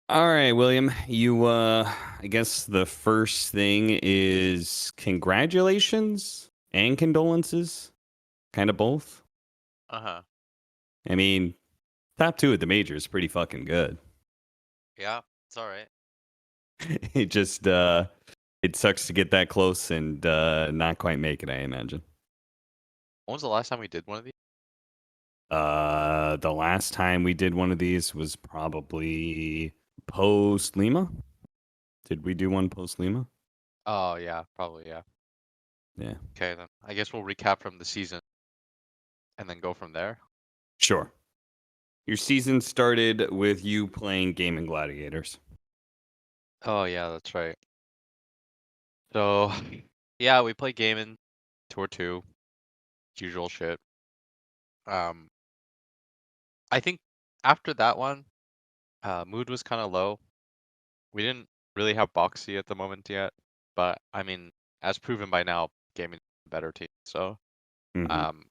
All right, William. I guess the first thing is congratulations and condolences. Kind of both. Uh-huh. I mean, top two at the major is pretty fucking good. Yeah, it's all right. It just, it sucks to get that close and not quite make it, I imagine. When was the last time we did one of these? The last time we did one of these was probably post Lima. Did we do one post Lima? Oh, yeah, probably, yeah. Yeah. Okay, then. I guess we'll recap from the season and then go from there. Sure. Your season started with you playing Gaming Gladiators. Oh, yeah, that's right. So, yeah, we play gaming, Tour 2, usual shit. Um, I think after that one, mood was kind of low. We didn't really have Boxy at the moment yet, but I mean, as proven by now, gaming is a better team. So, Mm-hmm. um,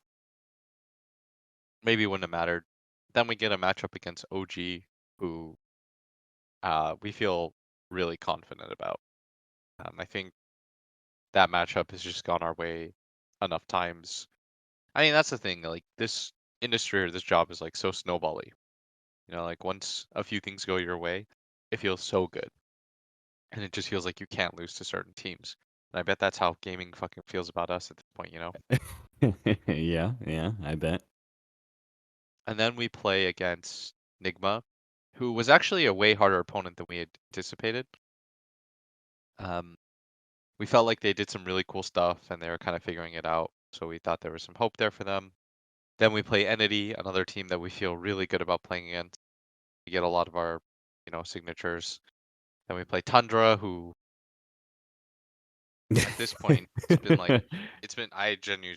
maybe it wouldn't have mattered. Then we get a matchup against OG, who we feel really confident about. I think that matchup has just gone our way enough times. I mean, that's the thing. Like this industry or this job is like so snowbally. Like once a few things go your way, it feels so good, and it just feels like you can't lose to certain teams. And I bet that's how gaming fucking feels about us at this point. Yeah, I bet. And then we play against Nigma, who was actually a way harder opponent than we had anticipated. Um, we felt like they did some really cool stuff and they were kind of figuring it out. So we thought there was some hope there for them. Then we play Entity, another team that we feel really good about playing against. We get a lot of our, signatures. Then we play Tundra, who at this point I genuinely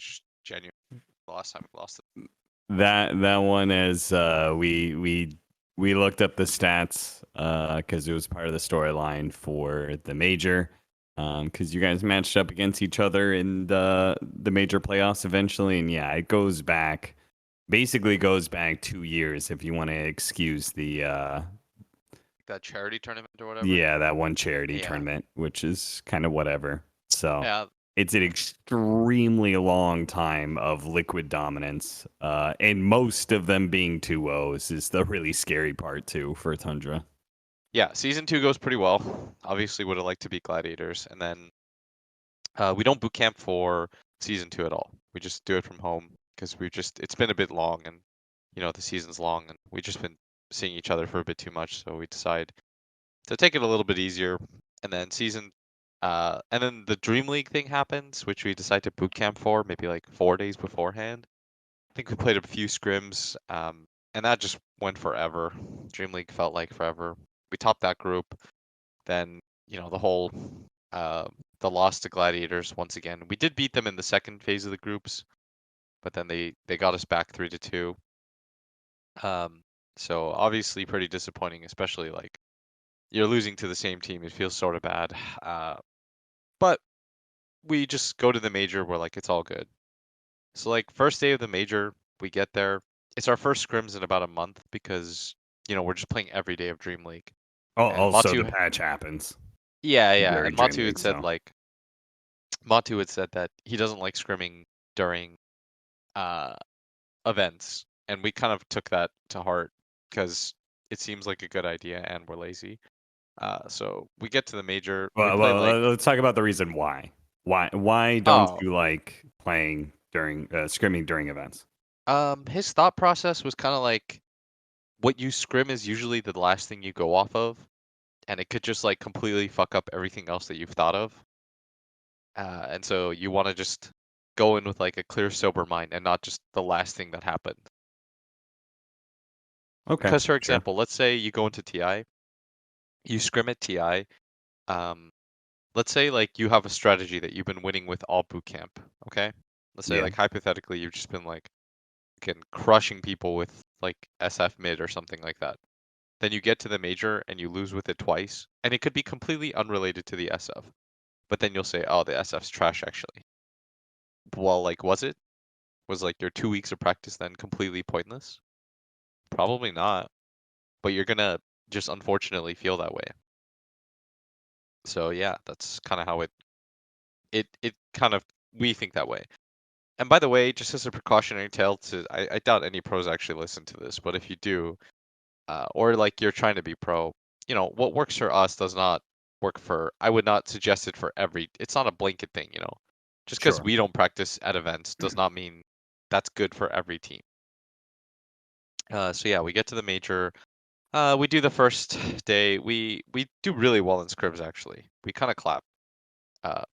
the last time we lost it. That one as we looked up the stats because it was part of the storyline for the major because you guys matched up against each other in the major playoffs eventually, and yeah, it basically goes back 2 years if you want to excuse the That charity tournament or whatever. yeah, that one charity Yeah. tournament, which is kind of whatever. So Yeah. it's an extremely long time of liquid dominance, and most of them being 2-0s is the really scary part too for Tundra. Yeah. Season 2 goes pretty well. Obviously would have liked to beat Gladiators. And then we don't boot camp for season 2 at all. We just do it from home because it's been a bit long and the season's long and we've just been seeing each other for a bit too much. So we decide to take it a little bit easier. And then and then the Dream League thing happens, which we decide to boot camp for maybe like 4 days beforehand. I think we played a few scrims, and that just went forever. Dream League felt like forever. We topped that group. Then, the whole the loss to Gladiators once again. We did beat them in the second phase of the groups, but then they got us back 3-2. So obviously pretty disappointing, especially like you're losing to the same team. It feels sort of bad. But we just go to the major where like it's all good. So like first day of the major, we get there. It's our first scrims in about a month because we're just playing every day of Dream League. And Also, the patch happens yeah, during and Dream Matu had League, said so like that he doesn't like scrimming during uh events, and we kind of took that to heart because it seems like a good idea and we're lazy. So we get to the major, we play like let's talk about the reason why. Why don't oh you like playing during scrimming during events? his thought process was kind of like what you scrim is usually the last thing you go off of, and it could just like completely fuck up everything else that you've thought of. And so you want to just go in with like a clear, sober mind and not just the last thing that happened. Okay, Because, for sure. example, let's say you go into TI, you scrim at TI. Um, let's say like you have a strategy that you've been winning with all boot camp. Okay, let's say Yeah. like hypothetically you've just been like crushing people with like SF mid or something like that. Then you get to the major and you lose with it twice, and it could be completely unrelated to the SF. But then you'll say, "Oh, the SF's trash actually." Well, like, was it? Was like your 2 weeks of practice then completely pointless? Probably not. But you're gonna just unfortunately feel that way. So yeah, that's kind of how it kind of we think that way. And by the way, just as a precautionary tale, I doubt any pros actually listen to this, but if you do, or like you're trying to be pro, what works for us does not work for. I would not suggest it for every. It's not a blanket thing. Just because Sure. we don't practice at events does not mean that's good for every team. So yeah, we get to the major. We do the first day. We do really well in scrims actually. We kind of clap. Uh,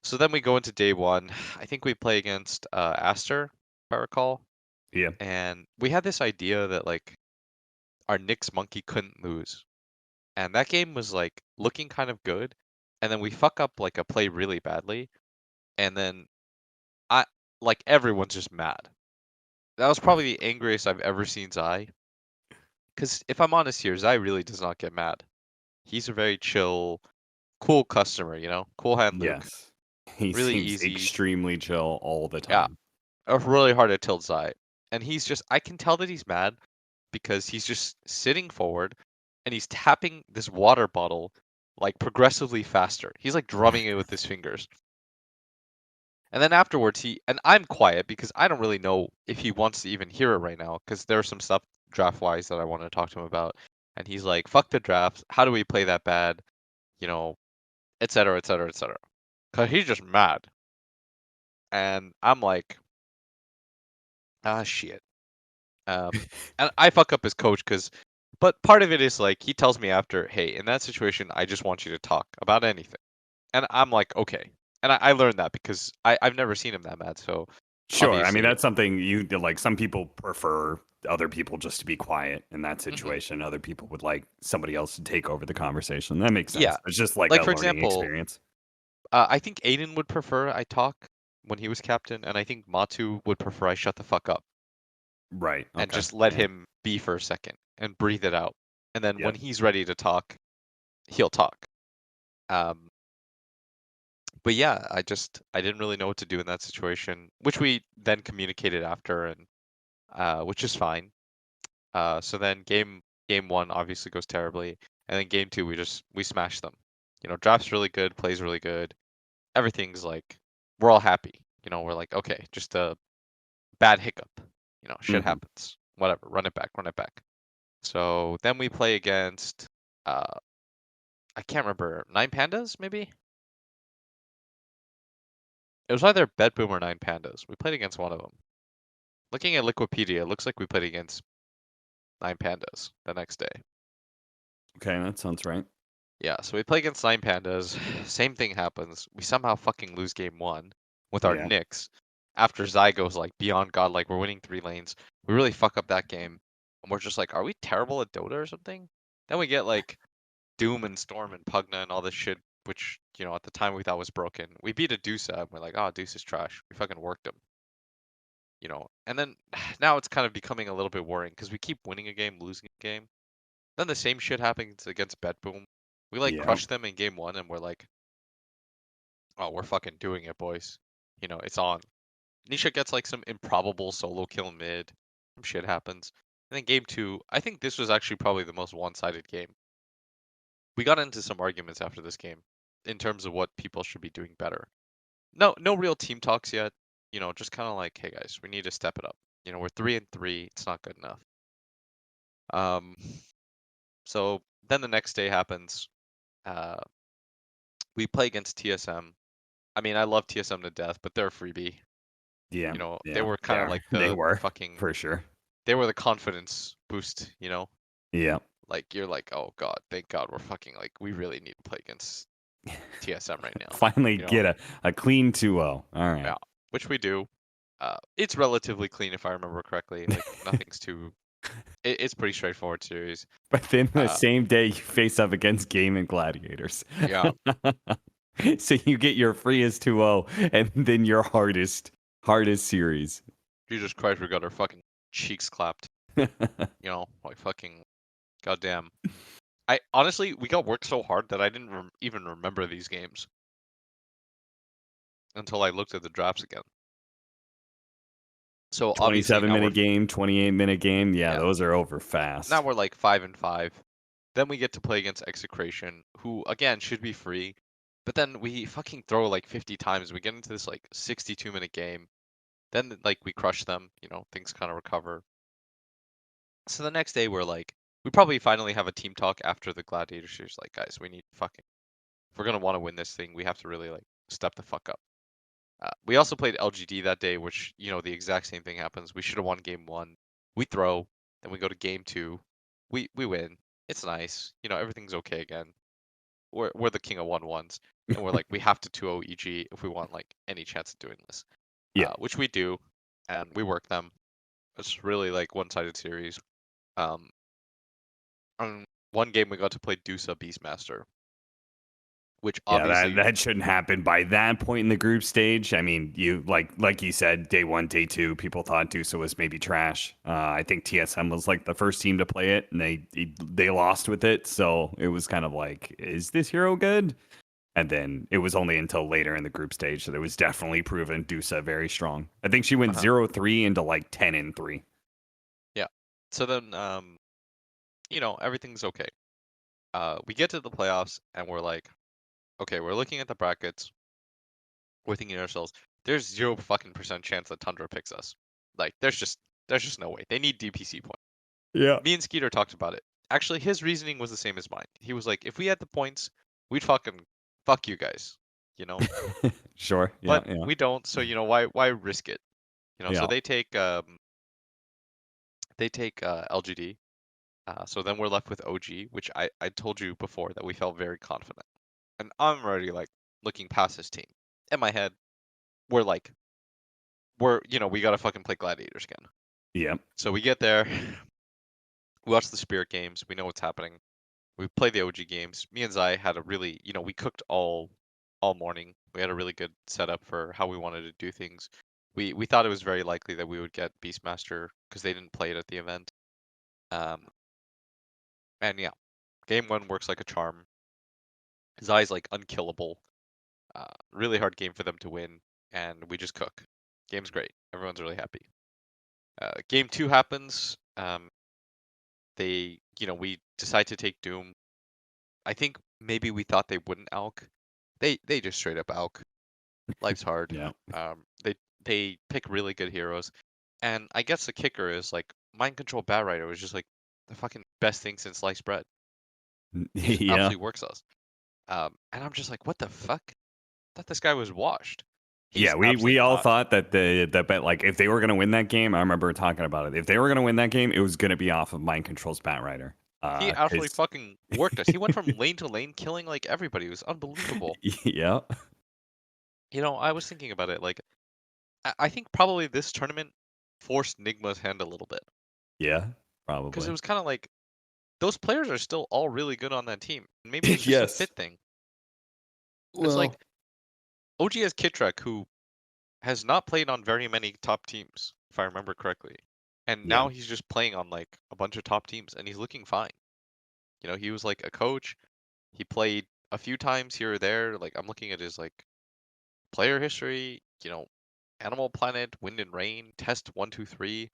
so then we go into day one. I think we play against Aster, if I recall. Yeah. And we had this idea that like our Nyx monkey couldn't lose. And that game was like looking kind of good. And then we fuck up like a play really badly. And then I like everyone's just mad. That was probably the angriest I've ever seen Zai. Because if I'm honest here, Zai really does not get mad. He's a very chill, cool customer, Cool hand Luke. Yes. He Really seems easy. extremely chill all the Yeah. time. Really hard to tilt Zai. And I can tell that he's mad because he's just sitting forward and he's tapping this water bottle like progressively faster. He's like drumming it with his fingers. And then afterwards, and I'm quiet because I don't really know if he wants to even hear it right now because there's some stuff draft wise that I want to talk to him about. And he's like, fuck the draft. How do we play that bad? Et cetera, et cetera, et cetera. Because he's just mad. And I'm like, ah, shit. And I fuck up his coach but part of it is like, he tells me after, hey, in that situation, I just want you to talk about anything. And I'm like, okay. And I learned that because I've never seen him that mad. So Sure. I mean, obviously, that's something you like. Some people prefer other people just to be quiet in that mhm, situation. Other people would like somebody else to take over the conversation. That makes yeah. sense. It's just like Like, a for learning example, experience. I think Aiden would prefer I talk when he was captain. And I think Matu would prefer I shut the fuck up Right. and Okay. just let Yeah. him be for a second and breathe it out. And then when Yep. he's ready to talk, he'll talk. Um, but yeah, I didn't really know what to do in that situation, which we then communicated after, and which is fine. So then game one obviously goes terribly, and then game two we smash them. Draft's really good, plays really good, everything's like we're all happy. We're like okay, just a bad hiccup. Shit Hmm. happens. Whatever, run it back, run it back. So then we play against uh I can't remember, Nine Pandas maybe. It was either Bedboom or Nine Pandas. We played against one of them. Looking at Liquipedia, it looks like we played against Nine Pandas the next day. Okay, that sounds right. Yeah, so we play against Nine Pandas. Same thing happens. We somehow fucking lose game one with our Yeah. Nyx. After Zai goes like beyond god, like we're winning 3 lanes. We really fuck up that game. And we're just like, are we terrible at Dota or something? Then we get like Doom and Storm and Pugna and all this shit, which, at the time we thought was broken. We beat a Dusa and we're like, oh, Deuce is trash. We fucking worked him. And then now it's kind of becoming a little bit worrying because we keep winning a game, losing a game. Then the same shit happens against Bedboom. We like Yeah. crush them in game one and we're like, oh, we're fucking doing it, boys. It's on. Nisha gets like some improbable solo kill mid. Some shit happens. And then game two, I think this was actually probably the most one-sided game. We got into some arguments after this game in terms of what people should be doing better. No real team talks yet. Just kind of like, hey guys, we need to step it up. We're 3-3. It's not good enough. Um, so then the next day happens. Uh, we play against TSM. I mean, I love TSM to death, but they're a freebie. Yeah. They Yeah. were They kind of are. like They the were fucking. for sure. They were the confidence boost. Yeah. Like you're like, oh god, thank God we're fucking like we really need to play against TSM right now. Finally You know, get a clean 2-0. All right. yeah, which we do. It's relatively clean if I remember correctly. Like nothing's too. It's pretty straightforward series. But then the Uh, same day you face up against Game and Gladiators. yeah, So you get your freest 2-0 and then your hardest series. Jesus Christ, we got our fucking cheeks clapped. Like fucking goddamn. I honestly, we got worked so hard that I didn't even remember these games until I looked at the drafts again. So obviously now 27-minute game, 28-minute game. Yeah, yeah, those are over fast. now we're like 5-5. Then we get to play against Execration, who again should be free, but then we fucking throw like 50 times. We get into this like 62-minute game. Then like we crush them, things kind of recover. So the next day we probably finally have a team talk after the Gladiator series. Like, guys, we need fucking, if we're gonna want to win this thing, we have to really like step the fuck up. We also played LGD that day, which the exact same thing happens. We should have won game 1. We throw, then we go to game 2. We win. It's nice. Everything's okay again. We're the king of 1-1s, and we're like we have to 2-0 EG if we want like any chance of doing this. Yeah. Which we do, and we work them. It's really like one-sided series. On one game we got to play Dusa Beastmaster, which Yeah, obviously that shouldn't happen by that point in the group stage. I mean, you like you said, day 1, day 2, people thought Dusa was maybe trash. I think TSM was like the first team to play it, and they lost with it. So it was kind of like, is this hero good? And then it was only until later in the group stage that it was definitely proven Dusa very strong. I think she went 0-3 into like 10-3. Yeah. So then everything's okay. We get to the playoffs and we're like, okay, we're looking at the brackets. We're thinking to ourselves, there's 0 fucking % chance that Tundra picks us. Like, there's just no way. They need DPC points. Yeah. Me and Skeeter talked about it. Actually, his reasoning was the same as mine. He was like, if we had the points, we'd fucking fuck you guys, Sure. Yeah. But Yeah. we don't, so why risk it? So Yeah. they take LGD. So then we're left with OG, which I told you before that we felt very confident. And I'm already like looking past this team. In my head, we gotta fucking play Gladiators again. Yeah. So we get there, we watch the Spirit games, we know what's happening. We play the OG games. Me and Zai had a really, we cooked all morning. We had a really good setup for how we wanted to do things. We thought it was very likely that we would get Beastmaster because they didn't play it at the event. And yeah, game 1 works like a charm. Zai's like unkillable. Really hard game for them to win, and we just cook. Game's great. Everyone's really happy. Game 2 happens. We decide to take Doom. I think maybe we thought they wouldn't alk. They just straight up alk. Life's hard. Yeah. They pick really good heroes, and I guess the kicker is like Mind Control Bat Rider was just like the fucking best thing since sliced bread. He just Yeah. absolutely works us. And I'm just like, what the fuck? I thought this guy was washed. Yeah, we all thought that the bet, like if they were going to win that game, I remember talking about it. If they were going to win that game, it was going to be off of Mind Control's Bat Rider. He absolutely fucking worked us. He went from lane to lane, killing like everybody. It was unbelievable. Yeah. I was thinking about it. Like, I think probably this tournament forced Nigma's hand a little bit. Yeah, Because probably. it was kind of like those players are still all really good on that team. Maybe it's just Yes. a fit thing. It's Well, like OG has Kitrek, who has not played on very many top teams, if I remember correctly. And Yeah. now he's just playing on like a bunch of top teams and he's looking fine. He was like a coach. He played a few times here or there. Like I'm looking at his like player history, Animal Planet, Wind and Rain, Test 123.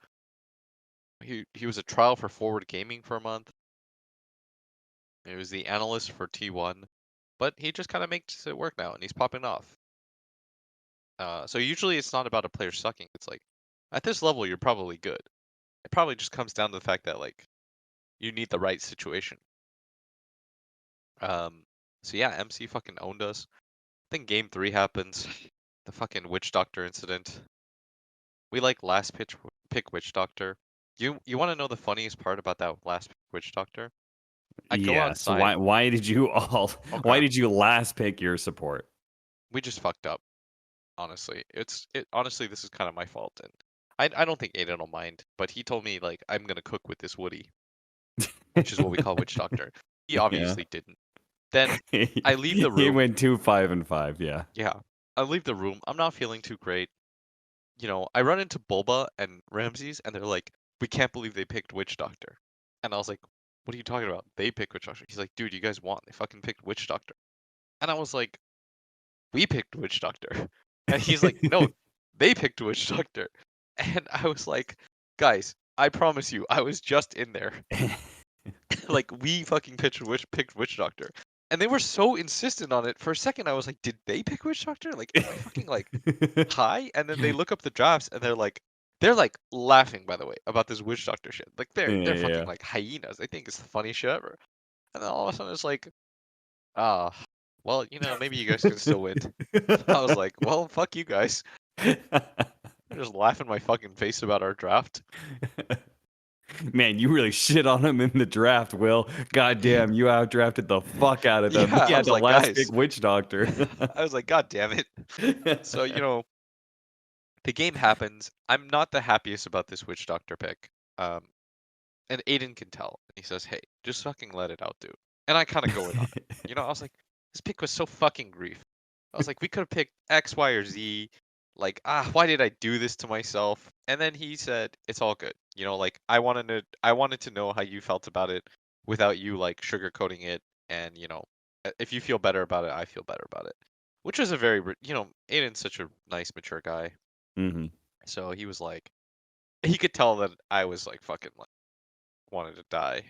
He was a trial for Forward Gaming for a month. He was the analyst for T1, but he just kind of makes it work now and he's popping off. So usually it's not about a player sucking. It's like at this level you're probably good. It probably just comes down to the fact that like you need the right situation. So yeah, MC fucking owned us. Then game 3 happens. The fucking Witch Doctor incident. We like last pick Witch Doctor. You want to know the funniest part about that last pick Witch Doctor? I go yeah. So outside. why did you all? Why did you last pick your support? We just fucked up. Honestly, honestly this is kind of my fault, and I don't think Aiden will mind. But he told me like I'm gonna cook with this Woody, which is what we call Witch Doctor. He obviously didn't. Then I leave the room. He went 2-5-5. Yeah. Yeah, I leave the room. I'm not feeling too great. I run into Bulba and Ramses, and they're like, "We can't believe they picked Witch Doctor." And I was like, "What are you talking about? They picked Witch Doctor." He's like, "Dude, you guys won. They fucking picked Witch Doctor." And I was like, "We picked Witch Doctor." And he's like, "No, they picked Witch Doctor." And I was like, "Guys, I promise you, I was just in there." Like we fucking picked Witch Doctor, and they were so insistent on it. For a second, I was like, did they pick Witch Doctor? Like, am I fucking like high? And then they look up the drafts, and they're like laughing, by the way, about this Witch Doctor shit. Like they're fucking Yeah. like hyenas. They think it's the funniest shit ever. And then all of a sudden, it's like, ah, well, maybe you guys can still win. I was like, well, fuck you guys. They're just laughing my fucking face about our draft. Man, you really shit on him in the draft, Will. God damn, you outdrafted the fuck out of them. Yeah, He I had was the like, last guys. pick Witch Doctor. I was like, God damn it. So, the game happens. I'm not the happiest about this Witch Doctor pick. And Aiden can tell. He says, hey, just fucking let it out, dude. And I kind of go in on it. I was like, this pick was so fucking grief. I was like, we could have picked X, Y, or Z. Like, why did I do this to myself? And then he said, it's all good. Like I wanted to know how you felt about it without you like sugarcoating it. And if you feel better about it, I feel better about it. Which was a very, Aiden's such a nice, mature guy. Hmm. So he was like, he could tell that I was like fucking like wanted to die.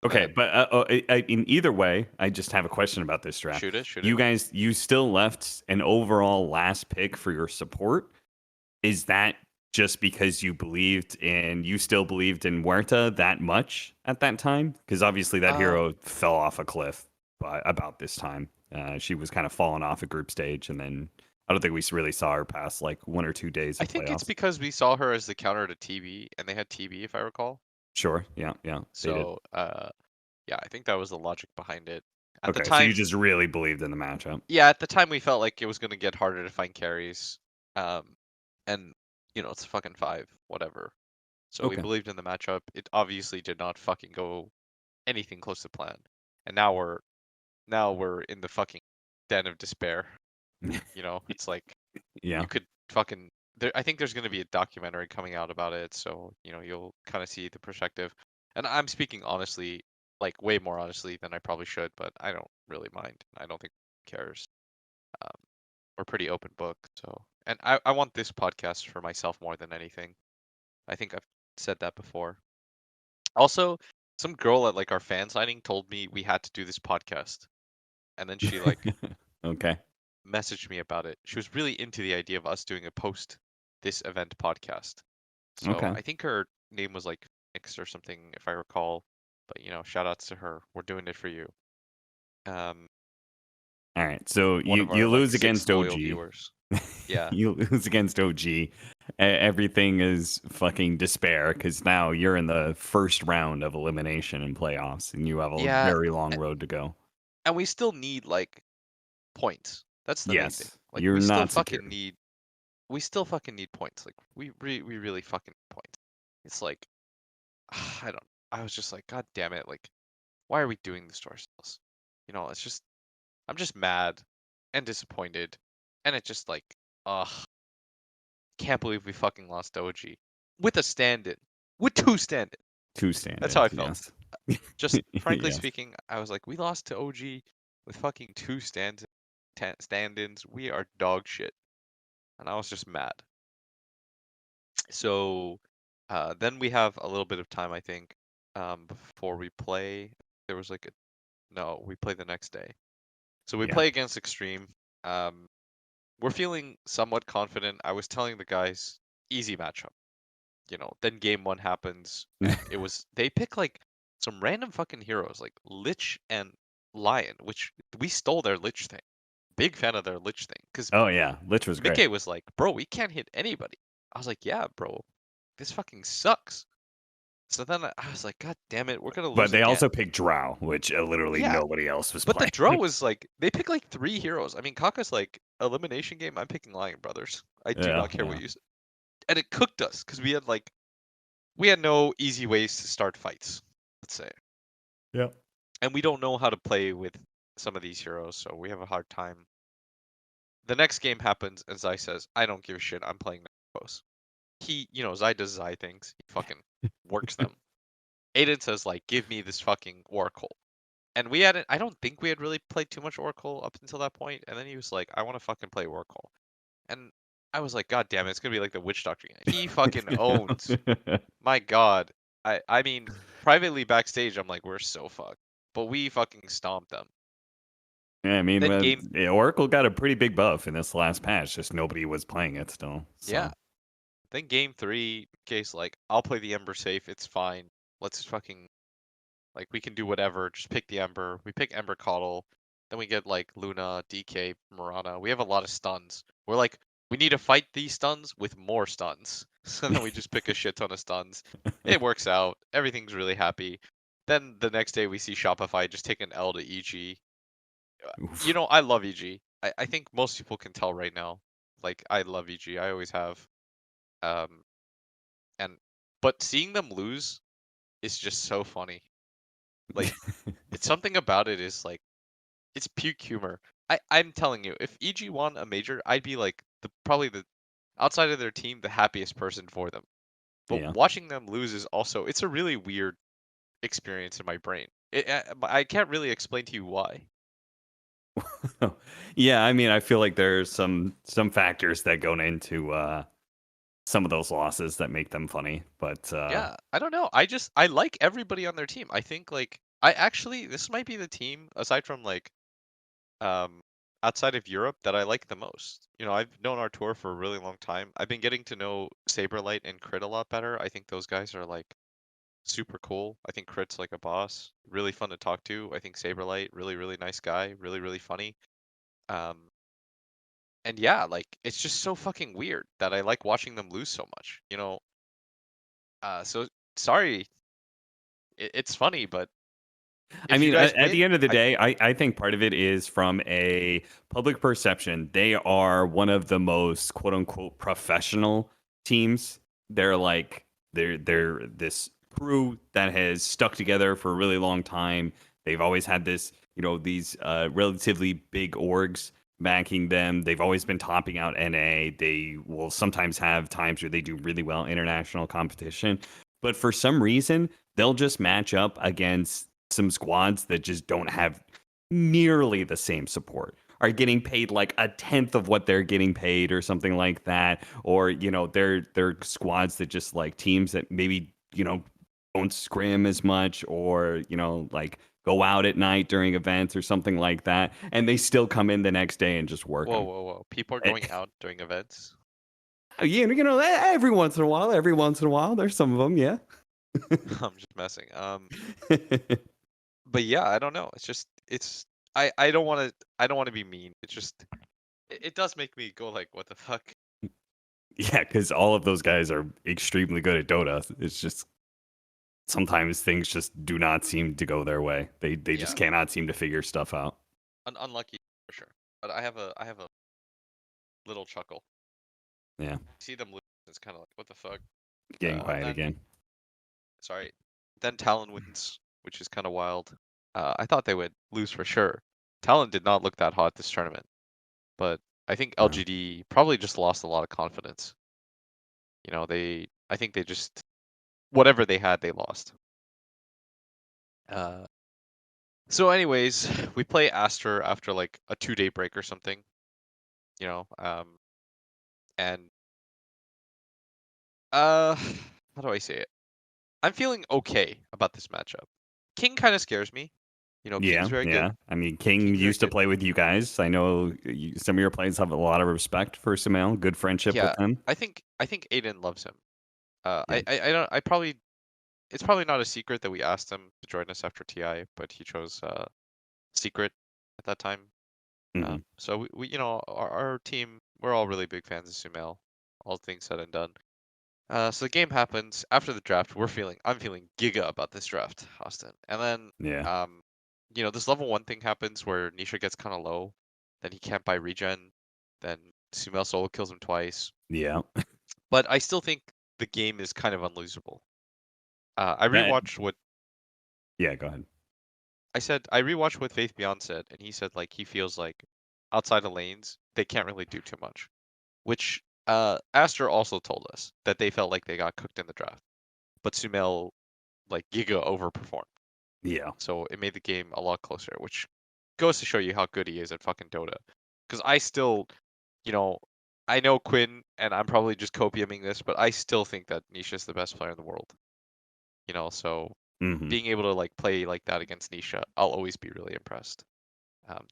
Okay, And but in either way, I just have a question about this draft. shoot it. You guys, you still left an overall last pick for your support. Is that just because you still believed in Huerta that much at that time? Because obviously that hero fell off a cliff by about this time. She was kind of falling off a group stage, and then I don't think we really saw her past like 1 or 2 days I of think it's playoffs. because we saw her as the counter to TB, and they had TB, if I recall. Sure, yeah, they did. So, yeah, I think that was the logic behind it. At the Okay, so you time, just really believed in the matchup. yeah, at the time we felt like it was going to get harder to find carries. And it's fucking 5, whatever. So we Okay. believed in the matchup. It obviously did not fucking go anything close to plan. And now we're in the fucking den of despair. It's like Yeah. you could fucking I think there's going to be a documentary coming out about it, so you'll kind of see the perspective. And I'm speaking honestly, like way more honestly than I probably should, but I don't really mind. I don't think it cares. We're pretty open book, so. And I want this podcast for myself more than anything. I think I've said that before. Also, some girl at like our fan signing told me we had to do this podcast, and then she like Okay. messaged me about it. She was really into the idea of us doing a post this event podcast. So Okay. I think her name was like Nix or something, if I recall. But shout outs to her. We're doing it for you. All right. So One of our you like lose 6 against loyal OG. viewers. Yeah. You lose against OG. Everything is fucking despair because now you're in the first round of elimination and playoffs, and you have a Yeah, very long road to go. and we still need like points. That's the main thing. Yes, Like you're we still not secure. fucking need points. Like we really fucking need points. It's like I was just like, God damn it, like why are we doing this to ourselves? It's just I'm just mad and disappointed. And it just like, ugh, can't believe we fucking lost to OG. With a stand-in. With 2 stand-in. Two stand. That's how I felt. Yes. Just frankly Yes. speaking, I was like, we lost to OG with fucking 2 stand-ins. We are dog shit. And I was just mad. So then we have a little bit of time, I think, before we play. There was like no, we play the next day. So we Yeah. play against Extreme. We're feeling somewhat confident. I was telling the guys, easy matchup. Then game 1 happens, and they pick like some random fucking heroes like Lich and Lion, which we stole their Lich thing. Big fan of their Lich thing, because Oh yeah, Lich was great. Mickey was like, bro, we can't hit anybody. I was like, yeah, bro, this fucking sucks. So then I was like, God damn it, we're gonna lose But they again. also picked Drow, which literally Yeah, nobody else was But playing. the draw was like they pick like 3 heroes. I mean, Kaka's like elimination game. I'm picking Lion Brothers. I do not care what you say. And it cooked us because we had no easy ways to start fights. Let's say. Yeah. And we don't know how to play with some of these heroes, so we have a hard time. The next game happens, and Zai says, "I don't give a shit. I'm playing Nexus." Zai does Zai things. He fucking works them. Aiden says, like, give me this fucking Oracle. And I don't think we had really played too much Oracle up until that point. And then he was like, I want to fucking play Oracle. And I was like, God damn it, it's going to be like the Witch Doctor again. He fucking owns. My God. I mean, privately backstage, I'm like, we're so fucked, but we fucking stomped them. Yeah, I mean, Then game, Oracle got a pretty big buff in this last patch. Just nobody was playing it still. yeah. So Then game 3, case like, I'll play the Ember safe. It's fine. Let's fucking like we can do whatever. Just pick the Ember. We pick Ember Coddle. Then we get like Luna, DK, Mirana. We have a lot of stuns. We're like, we need to fight these stuns with more stuns. So then we just pick a shit ton of stuns. It works out. Everything's really happy. Then the next day we see Shopify just take an L to EG. You oof. know, I love EG. I think most people can tell right now. Like I love EG. I always have. Um and but seeing them lose is just so funny. Like it's something about it is like it's puke humor. I'm telling you, if EG won a major, I'd be like probably the outside of their team the happiest person for them. But Yeah. watching them lose is also it's a really weird experience in my brain. I can't really explain to you why. Yeah, I mean, I feel like there's some factors that go into some of those losses that make them funny, but Yeah, I don't know. I like everybody on their team. I think like I actually this might be the team aside from like um outside of Europe that I like the most. You know, I've known Artur for a really long time. I've been getting to know Saberlight and Crit a lot better. I think those guys are like super cool. I think Crit's like a boss, really fun to talk to. I think Saberlight, really nice guy, really funny. Um and yeah, like it's just so fucking weird that I like watching them lose so much. You know, so sorry, it's funny, but I if you mean, guys at the win, end of the day, I think part of it is from a public perception. They are one of the most quote unquote professional teams. They're like they're this crew that has stuck together for a really long time. They've always had this, these relatively big orgs backing them. They've always been topping out NA. They will sometimes have times where they do really well international competition. But for some reason, they'll just match up against some squads that just don't have nearly the same support, are getting paid like a tenth of what they're getting paid or something like that, or they're squads that just like teams that maybe don't scrim as much, or like go out at night during events or something like that, and they still come in the next day and just work whoa, them. whoa, whoa. People are going out during events. Every once in a while, there's some of them, yeah. I'm just messing. But yeah, I don't know. It's just I don't want to be mean. It's just it does make me go like, what the fuck? Yeah, because all of those guys are extremely good at Dota. It's just sometimes things just do not seem to go their way. They just Yeah, cannot seem to figure stuff out. unlucky for sure. But I have a little chuckle. Yeah, See them lose. It's kind of like, what the fuck? getting And quiet then again. sorry, then Talon wins, which is kind of wild. I thought they would lose for sure. Talon did not look that hot this tournament, but I think No. LGD probably just lost a lot of confidence. You know, I think they just whatever they had, they lost. Uh, so anyways, we play Aster after like a 2-day break or something, you know, and how do I say it? I'm feeling okay about this matchup. King kind of scares me. You know, King's Yeah, very good. yeah. I mean, King King's very used to good. play with you guys. I know some of your players have a lot of respect for Sumail. Good friendship Yeah, with him. I think Aiden loves him. Yeah. I don't I probably it's probably not a secret that we asked him to join us after TI, but he chose secret at that time. Hmm. So we you know our team we're all really big fans of Sumail. All things said and done. So the game happens after the draft. I'm feeling giga about this draft, Austin. And then Yeah. you know, this level 1 thing happens where Nisha gets kind of low, then he can't buy regen, then Sumail solo kills him twice. Yeah. But I still think the game is kind of unlosable. I That. rewatched what Yeah. Go ahead. I rewatched what Faith Beyond said, and he said like he feels like outside of lanes they can't really do too much. Which Aster also told us that they felt like they got cooked in the draft, but Sumail like Giga overperformed, Yeah. so it made the game a lot closer, which goes to show you how good he is at fucking Dota. Because I still, you know, I know Quinn, and I'm probably just copiuming this, but I still think that Nisha's the best player in the world. So Hmm. being able to like play like that against Nisha, I'll always be really impressed.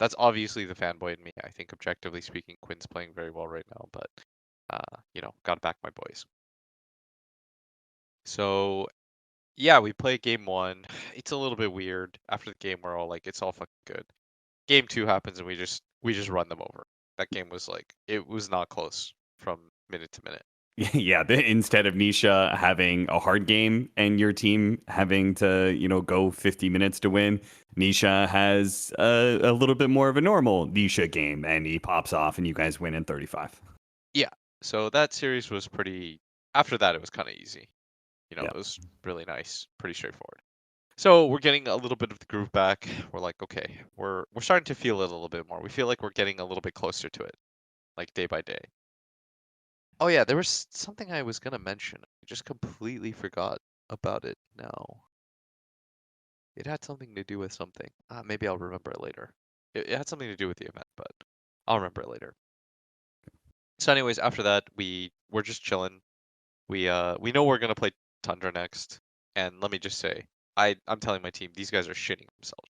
That's obviously the fanboy in me. I think objectively speaking, Quinn's playing very well right now, but gotta back my boys. So yeah, we play game 1. It's a little bit weird. After the game, we're all like, it's all fucking good. Game 2 happens and we just run them over. That game was like, it was not close from minute to minute. Yeah, instead of Nisha having a hard game and your team having to, go 50 minutes to win, Nisha has a little bit more of a normal Nisha game and he pops off and you guys win in 35. Yeah. So that series was pretty. After that, it was kind of easy. Yeah. It was really nice, pretty straightforward. So we're getting a little bit of the groove back. We're like, okay, we're starting to feel it a little bit more. We feel like we're getting a little bit closer to it, like day by day. Oh yeah, there was something I was gonna mention. I just completely forgot about it now. It had something to do with something. Maybe I'll remember it later. It had something to do with the event, but I'll remember it later. So anyways, after that, we're just chilling. We know we're gonna play Tundra next, and let me just say, I'm telling my team these guys are shitting themselves.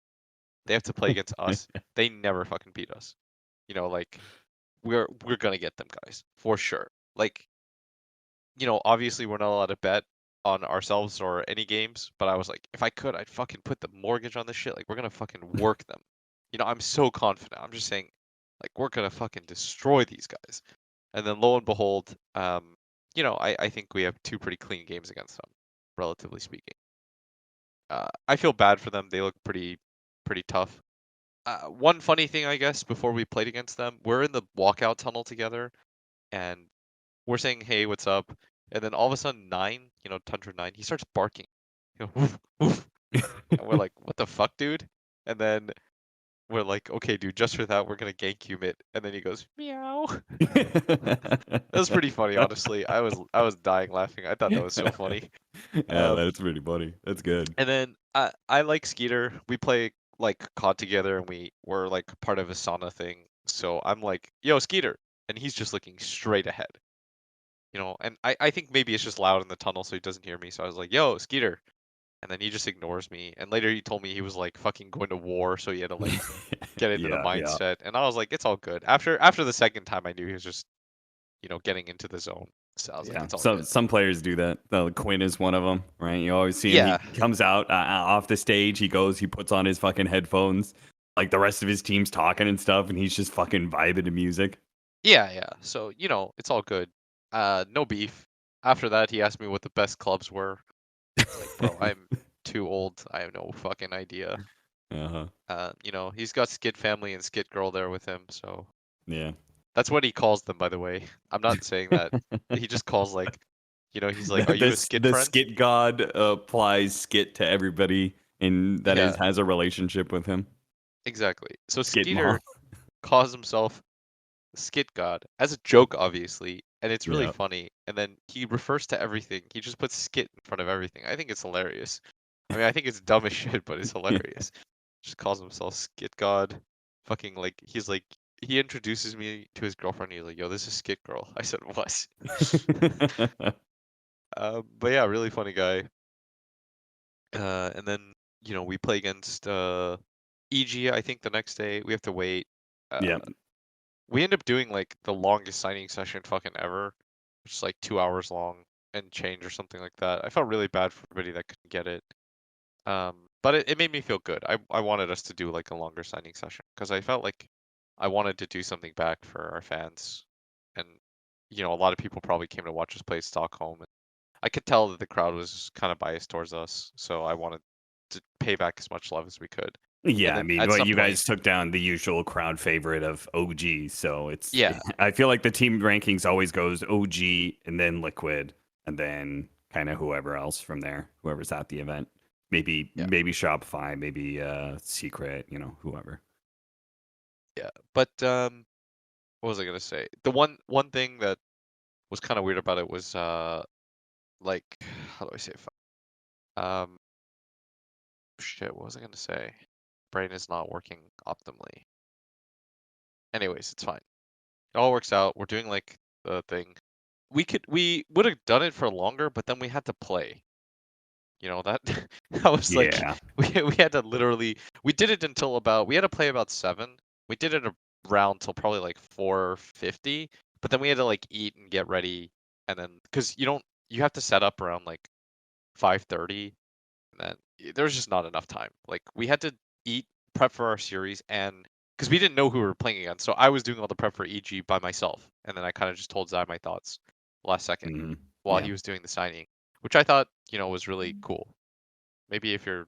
They have to play against us. They never fucking beat us. Like we're gonna get them guys for sure. Like, obviously we're not allowed to bet on ourselves or any games, but I was like, if I could, I'd fucking put the mortgage on this shit. Like we're gonna fucking work them. I'm so confident. I'm just saying, like we're gonna fucking destroy these guys. And then lo and behold, I think we have 2 pretty clean games against them, relatively speaking. I feel bad for them. They look pretty tough. One funny thing, I guess, before we played against them, we're in the walkout tunnel together, and we're saying, "Hey, what's up?" And then all of a sudden, Tundra 9, he starts barking. Woof, woof. And we're like, "What the fuck, dude?" And then we're like, "Okay, dude, just for that, we're gonna gank you mid." And then he goes, "Meow." That was pretty funny, honestly. I was dying laughing. I thought that was so funny. Yeah, Um, that's pretty funny. That's good. and then I like Skeeter. We play like COD together, and we're like part of a sauna thing. So I'm like, "Yo, Skeeter," and he's just looking straight ahead. And I think maybe it's just loud in the tunnel, so he doesn't hear me. So I was like, "Yo, Skeeter," and then he just ignores me. And later he told me he was like fucking going to war, so he had to like get into the Yeah, yeah. mindset. And I was like, "It's all good." After the second time, I knew he was just getting into the zone. So I was like, Yeah, "It's all so good." some players do that. Quinn is one of them, right? You always see him. He Yeah, comes out off the stage. He goes. He puts on his fucking headphones. Like the rest of his team's talking and stuff, and he's just fucking vibing to music. yeah. So it's all good. No beef. After that, he asked me what the best clubs were. It's like, bro, I'm too old. I have no fucking idea. Uh-huh. He's got Skid Family and Skid Girl there with him, so Yeah. that's what he calls them, by the way. I'm not saying that. He just calls like, he's like, "Are you a Skid The friend?" skit god applies skit to everybody, and that is Yeah, has a relationship with him. exactly. So Skit mom. Skeeter calls himself Skit God as a joke, obviously, and it's really Yeah. funny. And then he refers to everything. He just puts skit in front of everything. I think it's hilarious. I mean, I think it's dumb as shit, but it's hilarious. Just calls himself Skit God. Fucking like he's like he introduces me to his girlfriend. He's like, "Yo, this is Skit Girl." I said, "What?" But yeah, really funny guy. And then we play against EG. I think the next day we have to wait. Uh, Yeah. we end up doing like the longest signing session fucking ever, which is like 2 hours long and change or something like that. I felt really bad for everybody that couldn't get it. But it made me feel good. I wanted us to do like a longer signing session because I felt like I wanted to do something back for our fans. And a lot of people probably came to watch us play Stockholm. And I could tell that the crowd was kind of biased towards us, so I wanted to pay back as much love as we could. And Yeah, I then mean, at well, some you point, guys took down the usual crowd favorite of OG, so it's. yeah, I feel like the team rankings always goes OG and then Liquid and then kind of whoever else from there, whoever's at the event. Maybe yeah, maybe Shopify, maybe Secret, whoever. yeah. But what was I gonna say? The one thing that was kind of weird about it was like how do I say it? Um, shit. What was I gonna say? Brain is not working optimally. Anyways, it's fine. It all works out. We're doing like the thing. We would have done it for longer, but then we had to play. You know that that was like Yeah. we had to literally we did it until about we had to play about 7. We did it around till probably like 4:50, but then we had to like eat and get ready, and then because you have to set up around like 5:30, and then there was just not enough time. Like we had to eat, prep for our series, and because we didn't know who we were playing against, so I was doing all the prep for EG by myself, and then I kind of just told Zai my thoughts last second Hmm. while Yeah. he was doing the signing, which I thought was really cool. Maybe if you're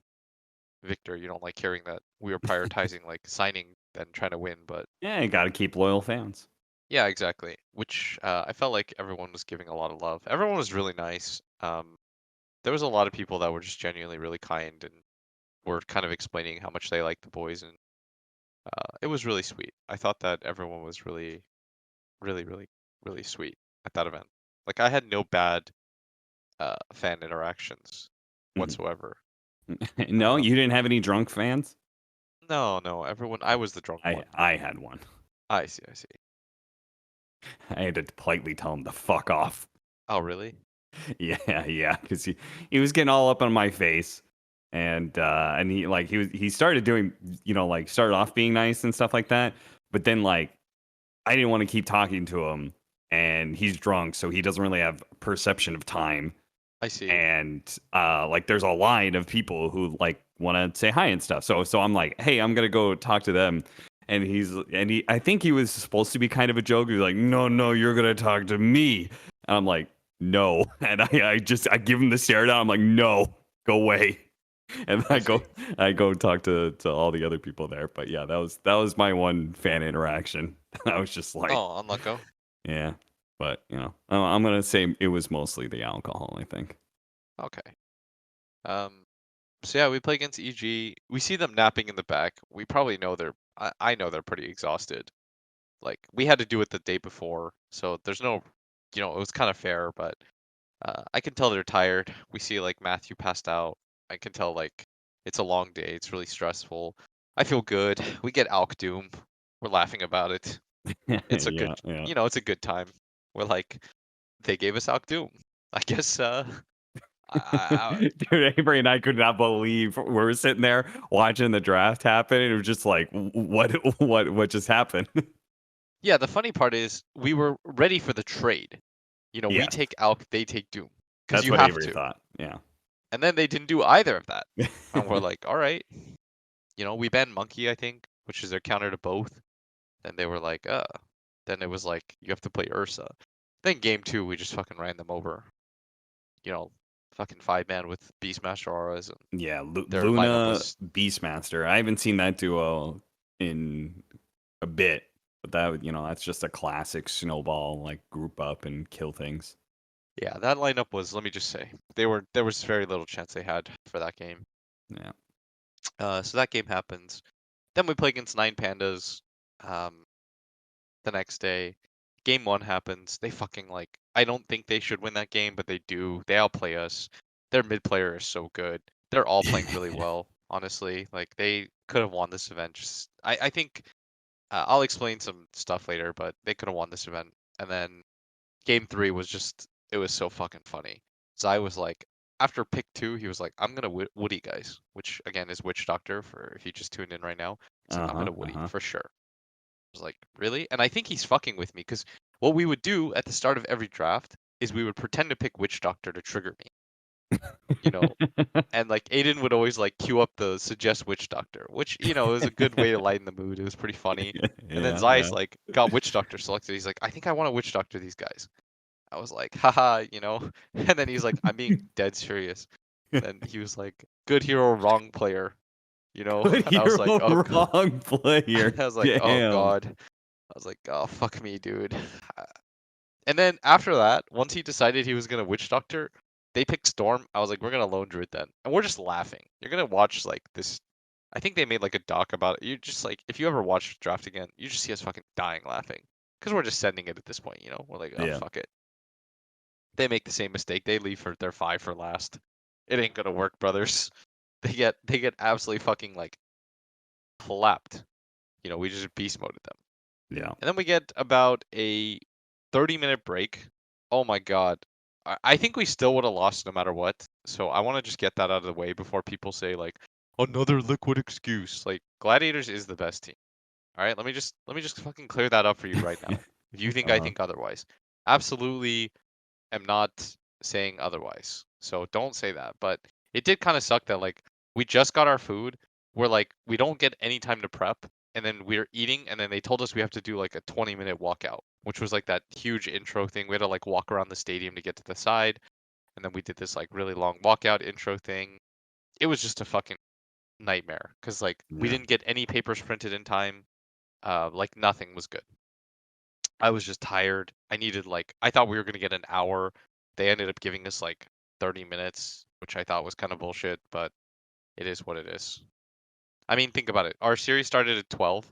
Victor, you don't like hearing that we were prioritizing like signing than trying to win, but Yeah, you got to keep loyal fans. yeah, exactly. Which I felt like everyone was giving a lot of love. Everyone was really nice. There was a lot of people that were just genuinely really kind and were kind of explaining how much they liked the boys, and it was really sweet. I thought that everyone was really, really, really, really sweet at that event. Like I had no bad fan interactions Mhm. whatsoever. No, Um, you didn't have any drunk fans? no, no, everyone. I was the drunk one. I had one. I see, I see. I had to politely tell him to fuck off. Oh, really? Yeah, yeah, because he was getting all up on my face, and he started doing, like, started off being nice and stuff like that, but then, like, I didn't want to keep talking to him, and he's drunk, so he doesn't really have perception of time, I see. and like, there's a line of people who like want to say hi and stuff, so I'm like, hey, I'm gonna go talk to them. And I think he was supposed to be kind of a joke. He was like, no, you're gonna talk to me. And I'm like, no. And I give him the stare down. I'm like, no, go away. And I see. I go talk to all the other people there. But yeah, that was my one fan interaction. I was just like, Oh, unlucko. yeah. But I'm gonna say it was mostly the alcohol, I think. Okay. Um. So yeah, we play against EG. We see them napping in the back. We probably know I know they're pretty exhausted. Like we had to do it the day before, so there's no, it was kind of fair. But I can tell they're tired. We see like Matthew passed out. I can tell like it's a long day. It's really stressful. I feel good. We get Alk Doom. We're laughing about it. It's a good, Yeah, yeah. it's a good time. We're like, they gave us Alk Doom. I guess I, Dude, Avery and I could not believe we were sitting there watching the draft happen. And it was just like, what just happened? yeah, the funny part is we were ready for the trade. We Yes, take Alk, they take Doom. Because that's you what have Avery to. thought. Yeah. And then they didn't do either of that. And we're like, all right. We banned Monkey, I think, which is their counter to both. Then they were like, Then it was like, you have to play Ursa. Then game 2, we just fucking ran them over. Fucking 5-man with Beastmaster auras, and Yeah, their lineup Luna was. Beastmaster. I haven't seen that duo in a bit, but that's just a classic snowball, like group up and kill things. Yeah, that lineup was, let me just say, there was very little chance they had for that game. Yeah. So that game happens. Then we play against 9 Pandas. Um, the next day, game 1 happens. They fucking like. I don't think they should win that game, but they do. They outplay us. Their mid player is so good. They're all playing really well. Honestly, like they could have won this event. I think I'll explain some stuff later, but they could have won this event. And then game 3 was just. It was so fucking funny. So I was like, after pick 2, he was like, I'm gonna Woody guys, which again is Witch Doctor for if you just tuned in right now. It's like I'm Uh-huh. gonna Woody Uh-huh. for sure. I was like, really? And I think he's fucking with me because what we would do at the start of every draft is we would pretend to pick Witch Doctor to trigger me, you know. And like Aiden would always like queue up the suggest Witch Doctor, which was a good way to lighten the mood. It was pretty funny. And then Yeah, yeah. Zeiss like got Witch Doctor selected. He's like, I think I want to Witch Doctor these guys. I was like, haha, And then he's like, I'm being dead serious. Then he was like, good hero, wrong player, Good And I was like, hero, oh god. wrong player. I was like, oh Damn. god. I was like, oh fuck me, dude. And then after that, once he decided he was gonna Witch Doctor, they picked Storm. I was like, we're gonna Lone Druid then, and we're just laughing. You're gonna watch like this. I think they made like a doc about it. You just like if you ever watch Draft again, you just see us fucking dying laughing because we're just sending it at this point. We're like, oh Yeah. fuck it. They make the same mistake. They leave for their 5 for last. It ain't gonna work, brothers. They get absolutely fucking like clapped. We just beast moded them. Yeah. And then we get about a 30-minute break. Oh my god. I think we still would have lost no matter what. So I want to just get that out of the way before people say like another liquid excuse. Like Gladiators is the best team. All right, let me just fucking clear that up for you right now. If you think I Uh, think otherwise, absolutely am not saying otherwise. So don't say that. But it did kind of suck that like we just got our food. We're like we don't get any time to prep, and then we're eating, and then they told us we have to do like a 20-minute walkout, which was like that huge intro thing. We had to like walk around the stadium to get to the side, and then we did this like really long walkout intro thing. It was just a fucking nightmare because like we yeah, didn't get any papers printed in time. Like nothing was good. I was just tired. I thought we were gonna get an hour. They ended up giving us like 30 minutes, which I thought was kind of bullshit, but it is what it is. I mean, think about it. Our series started at 12.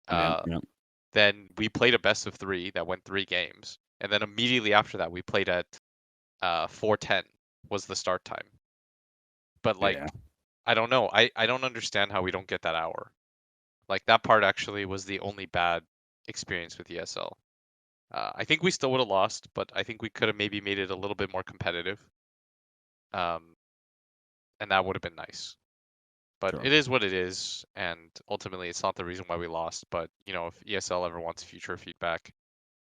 yeah, Uh, yeah, then we played a best of 3 that went 3 games, and then immediately after that we played at 4:10 was the start time. But like, yeah. I don't know. I don't understand how we don't get that hour. Like that part actually was the only bad experience with ESL. I think we still would have lost, but I think we could have maybe made it a little bit more competitive. Um, and that would have been nice. But Sure. it is what it is, and ultimately it's not the reason why we lost. But you know, if ESL ever wants future feedback,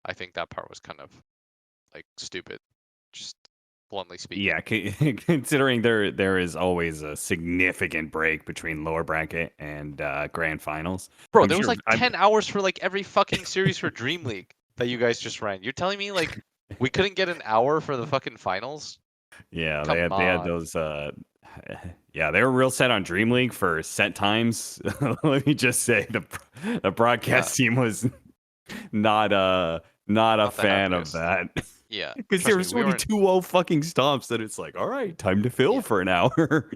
I think that part was kind of like stupid, just bluntly speaking. Yeah, considering there is always a significant break between lower bracket and grand finals. Bro, I'm there was sure. like 10 hours for like every fucking series for Dream League that you guys just ran. You're telling me like we couldn't get an hour for the fucking finals? Yeah, Come they had on. those. Yeah, they were real set on Dream League for set times. Let me just say the Yeah, broadcast team was not not a not the fan of happiest. that Yeah, because there trust were me, so we many weren't. 2-0 fucking stomps that it's like, all right, time to fill Yeah. for an hour.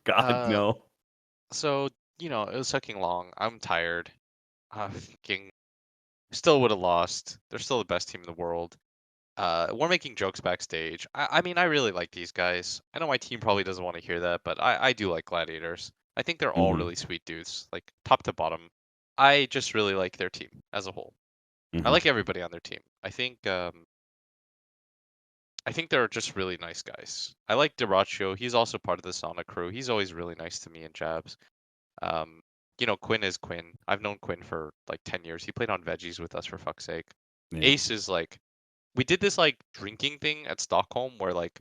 God Uh, no. so it was sucking long. I'm tired. Fucking still would have lost. They're still the best team in the world. We're making jokes backstage. I mean, I really like these guys. I know my team probably doesn't want to hear that, but I do like Gladiators. I think they're all Hmm. really sweet dudes, like top to bottom. I just really like their team as a whole. I Hmm. like everybody on their team. I think they're just really nice guys. I like Deraccio. He's also part of the Sonic crew. He's always really nice to me and Jabs. Um, Quinn is Quinn. I've known Quinn for like 10 years. He played on Veggies with us for fuck's sake. Yeah. Ace is like we did this like drinking thing at Stockholm where like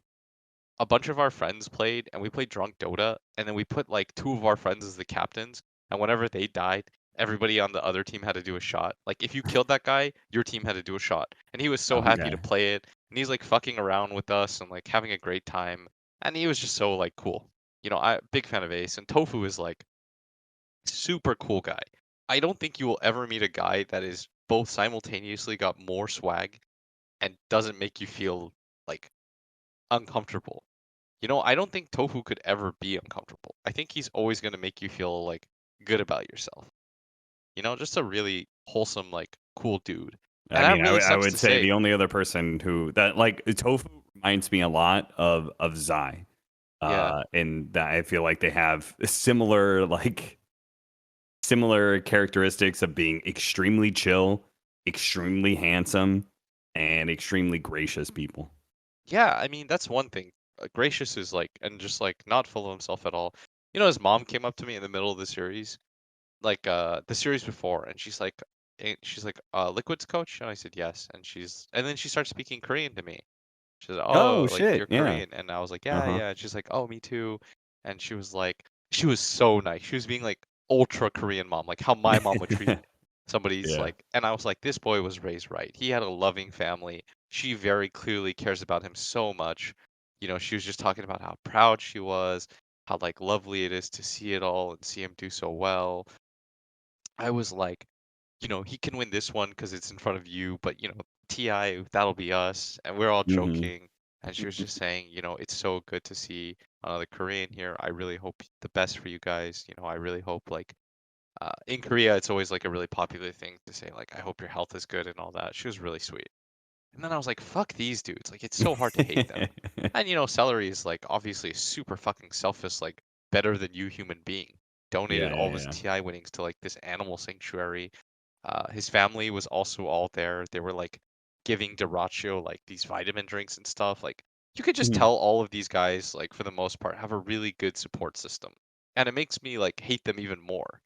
a bunch of our friends played and we played drunk Dota and then we put like 2 of our friends as the captains and whenever they died, everybody on the other team had to do a shot. Like if you killed that guy, your team had to do a shot. And he was so happy Okay. to play it and he's like fucking around with us and like having a great time and he was just so like cool. I big fan of Ace and Tofu is like super cool guy. I don't think you will ever meet a guy that is both simultaneously got more swag and doesn't make you feel like uncomfortable. I don't think Tofu could ever be uncomfortable. I think he's always going to make you feel like good about yourself. Just a really wholesome, like cool dude. I And that mean, really I sucks would to say the say. only other person who that like Tofu reminds me a lot of Zai. Yeah. In that I feel like they have similar characteristics of being extremely chill, extremely handsome, and extremely gracious people. Yeah, I mean, that's one thing. Gracious is like, and just like not full of himself at all. His mom came up to me in the middle of the series, like the series before, and she's like, Liquid's coach? And I said, yes. And then she starts speaking Korean to me. She said, Oh "Oh, like shit, you're yeah. Korean," and I was like, "Yeah, Uh-huh. yeah." And she's like, "Oh, me too." And she was so nice. She was being like ultra Korean mom, like how my mom would treat somebody's Yeah. like. And I was like, this boy was raised right. He had a loving family. She very clearly cares about him so much. She was just talking about how proud she was, how like lovely it is to see it all and see him do so well. I was like, he can win this one because it's in front of you, but TI, that'll be us. And we're all Hmm. joking. And she was just saying, it's so good to see another Korean here. I really hope the best for you guys. I really hope like in Korea, it's always like a really popular thing to say like, I hope your health is good and all that. She was really sweet. And then I was like, fuck these dudes. Like, it's so hard to hate them. And Celery is like obviously a super fucking selfish, like better than you human being. Donated Yeah, all of yeah, his yeah. TI winnings to like this animal sanctuary. His family was also all there. They were like giving Deraccio like these vitamin drinks and stuff. Like you could just Mhm. tell all of these guys, like for the most part, have a really good support system, and it makes me like hate them even more.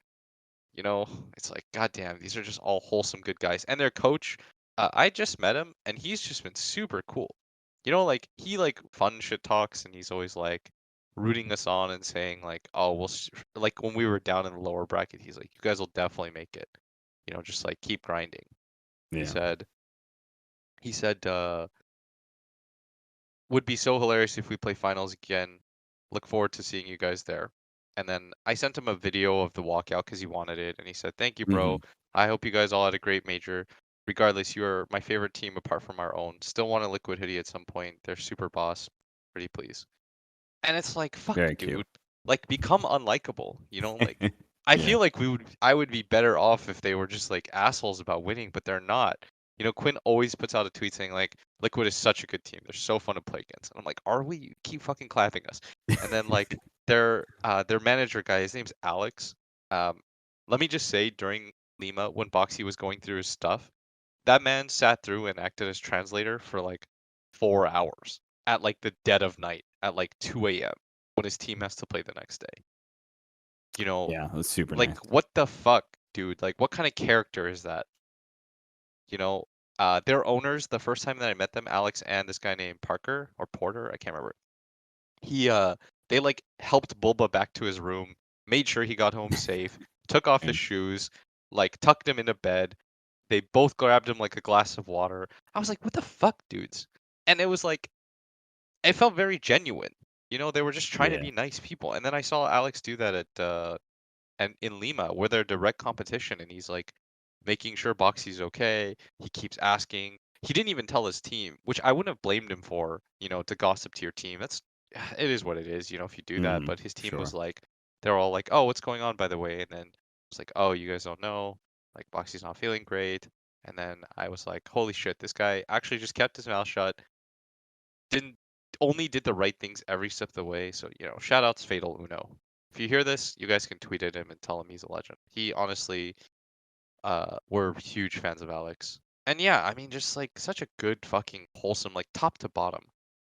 You know, it's like, goddamn, these are just all wholesome, good guys. And their coach, I just met him, and he's just been super cool. You know, like he like fun shit talks, and he's always like rooting us on and saying like, oh, like when we were down in the lower bracket, he's like, you guys will definitely make it. You know, just like keep grinding. He Yeah. said, he said, would be so hilarious if we play finals again. Look forward to seeing you guys there. And then I sent him a video of the walkout because he wanted it, and he said, "Thank you, bro. Mhm. I hope you guys all had a great major. Regardless, you are my favorite team apart from our own. Still want a Liquid hoodie at some point. They're super boss. Pretty please." And it's like, fuck, Very cute. dude. Like, become unlikable. You know, like I Yeah. feel like I would be better off if they were just like assholes about winning, but they're not. You know, Quinn always puts out a tweet saying like, Liquid is such a good team. They're so fun to play against. And I'm like, are we? You keep fucking clapping us. And then like their manager guy, his name's Alex. Um, let me just say, during Lima, when Boxy was going through his stuff, that man sat through and acted as translator for like 4 hours at like the dead of night at like 2 a.m. when his team has to play the next day. You know, Yeah, that's super like nice. what the fuck, dude? Like what kind of character is that? You know, their owners, the first time that I met them, Alex and this guy named Parker or Porter, I can't remember. He they like helped Bulba back to his room, made sure he got home safe, took off his And shoes, like tucked him into bed. They both grabbed him like a glass of water. I was like, what the fuck, dudes? And it was like, it felt very genuine. You know, they were just trying to yeah. be nice people. And then I saw Alex do that at and in Lima, where they're direct competition, and he's like making sure Boxy's okay. He keeps asking. He didn't even tell his team, which I wouldn't have blamed him for, you know, to gossip to your team. That's it is what it is, you know, if you do that. Mhm. But his team was Sure. like, they're all like, oh, what's going on, by the way? And then it's like, oh, you guys don't know. Like Boxy's not feeling great. And then I was like, holy shit, this guy actually just kept his mouth shut, didn't only did the right things every step of the way. So, you know, shout outs Fatal Uno. If you hear this, you guys can tweet at him and tell him he's a legend. He honestly, we're huge fans of Alex. And yeah, I mean, just like such a good fucking wholesome, like top to bottom.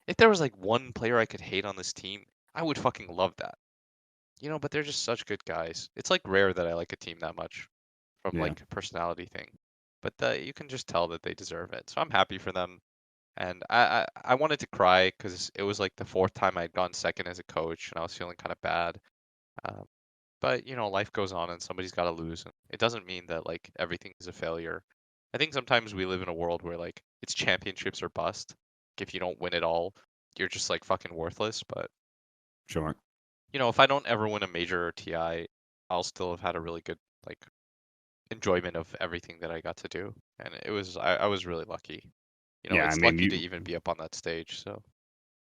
If there was like one player I could hate on this team, I would fucking love that. You know, but they're just such good guys. It's like rare that I like a team that much from Yeah. like a personality thing. But you can just tell that they deserve it. So I'm happy for them. And I wanted to cry because it was like the fourth time I'd gone second as a coach, and I was feeling kind of bad. Um, but you know, life goes on, and somebody's got to lose. And it doesn't mean that like everything is a failure. I think sometimes we live in a world where like it's championships or bust. Like, if you don't win it all, you're just like fucking worthless. But Sure. you know, if I don't ever win a major or TI, I'll still have had a really good like enjoyment of everything that I got to do, and I was really lucky. You know, Yeah, I it's mean, lucky to even be up on that stage. So.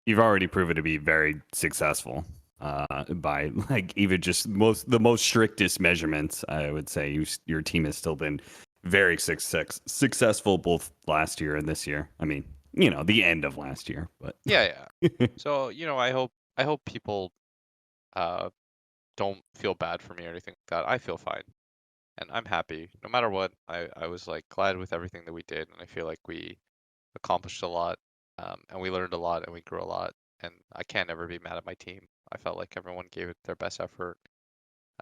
you've already proven to be very successful by like even just the most strictest measurements. I would say your team has still been very successful both last year and this year. I mean, you know, the end of last year, but Yeah, yeah. So, you know, I hope people uh don't feel bad for me or anything like that. I feel fine. And I'm happy. No matter what, I was like glad with everything that we did, and I feel like we accomplished a lot. And we learned a lot and we grew a lot. And I can't ever be mad at my team. I felt like everyone gave it their best effort.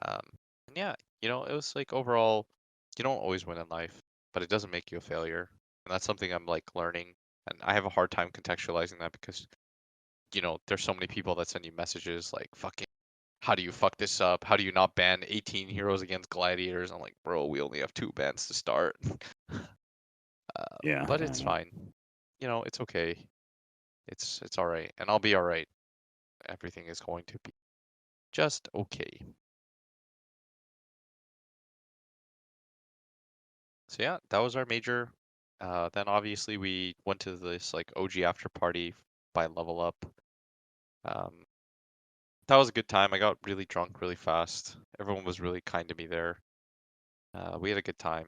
Um and yeah, you know, it was like overall, you don't always win in life, but it doesn't make you a failure. And that's something I'm like learning. And I have a hard time contextualizing that because you know, there's so many people that send you messages like, fucking, how do you fuck this up? How do you not ban 18 heroes against gladiators? I'm like, bro, we only have two bans to start. yeah, But I it's know. fine. You know, it's okay. It's all right, and I'll be all right. Everything is going to be just okay. So yeah, that was our major. Then obviously we went to this like OG after party by Level Up. Um, that was a good time. I got really drunk really fast. Everyone was really kind to me there. We had a good time.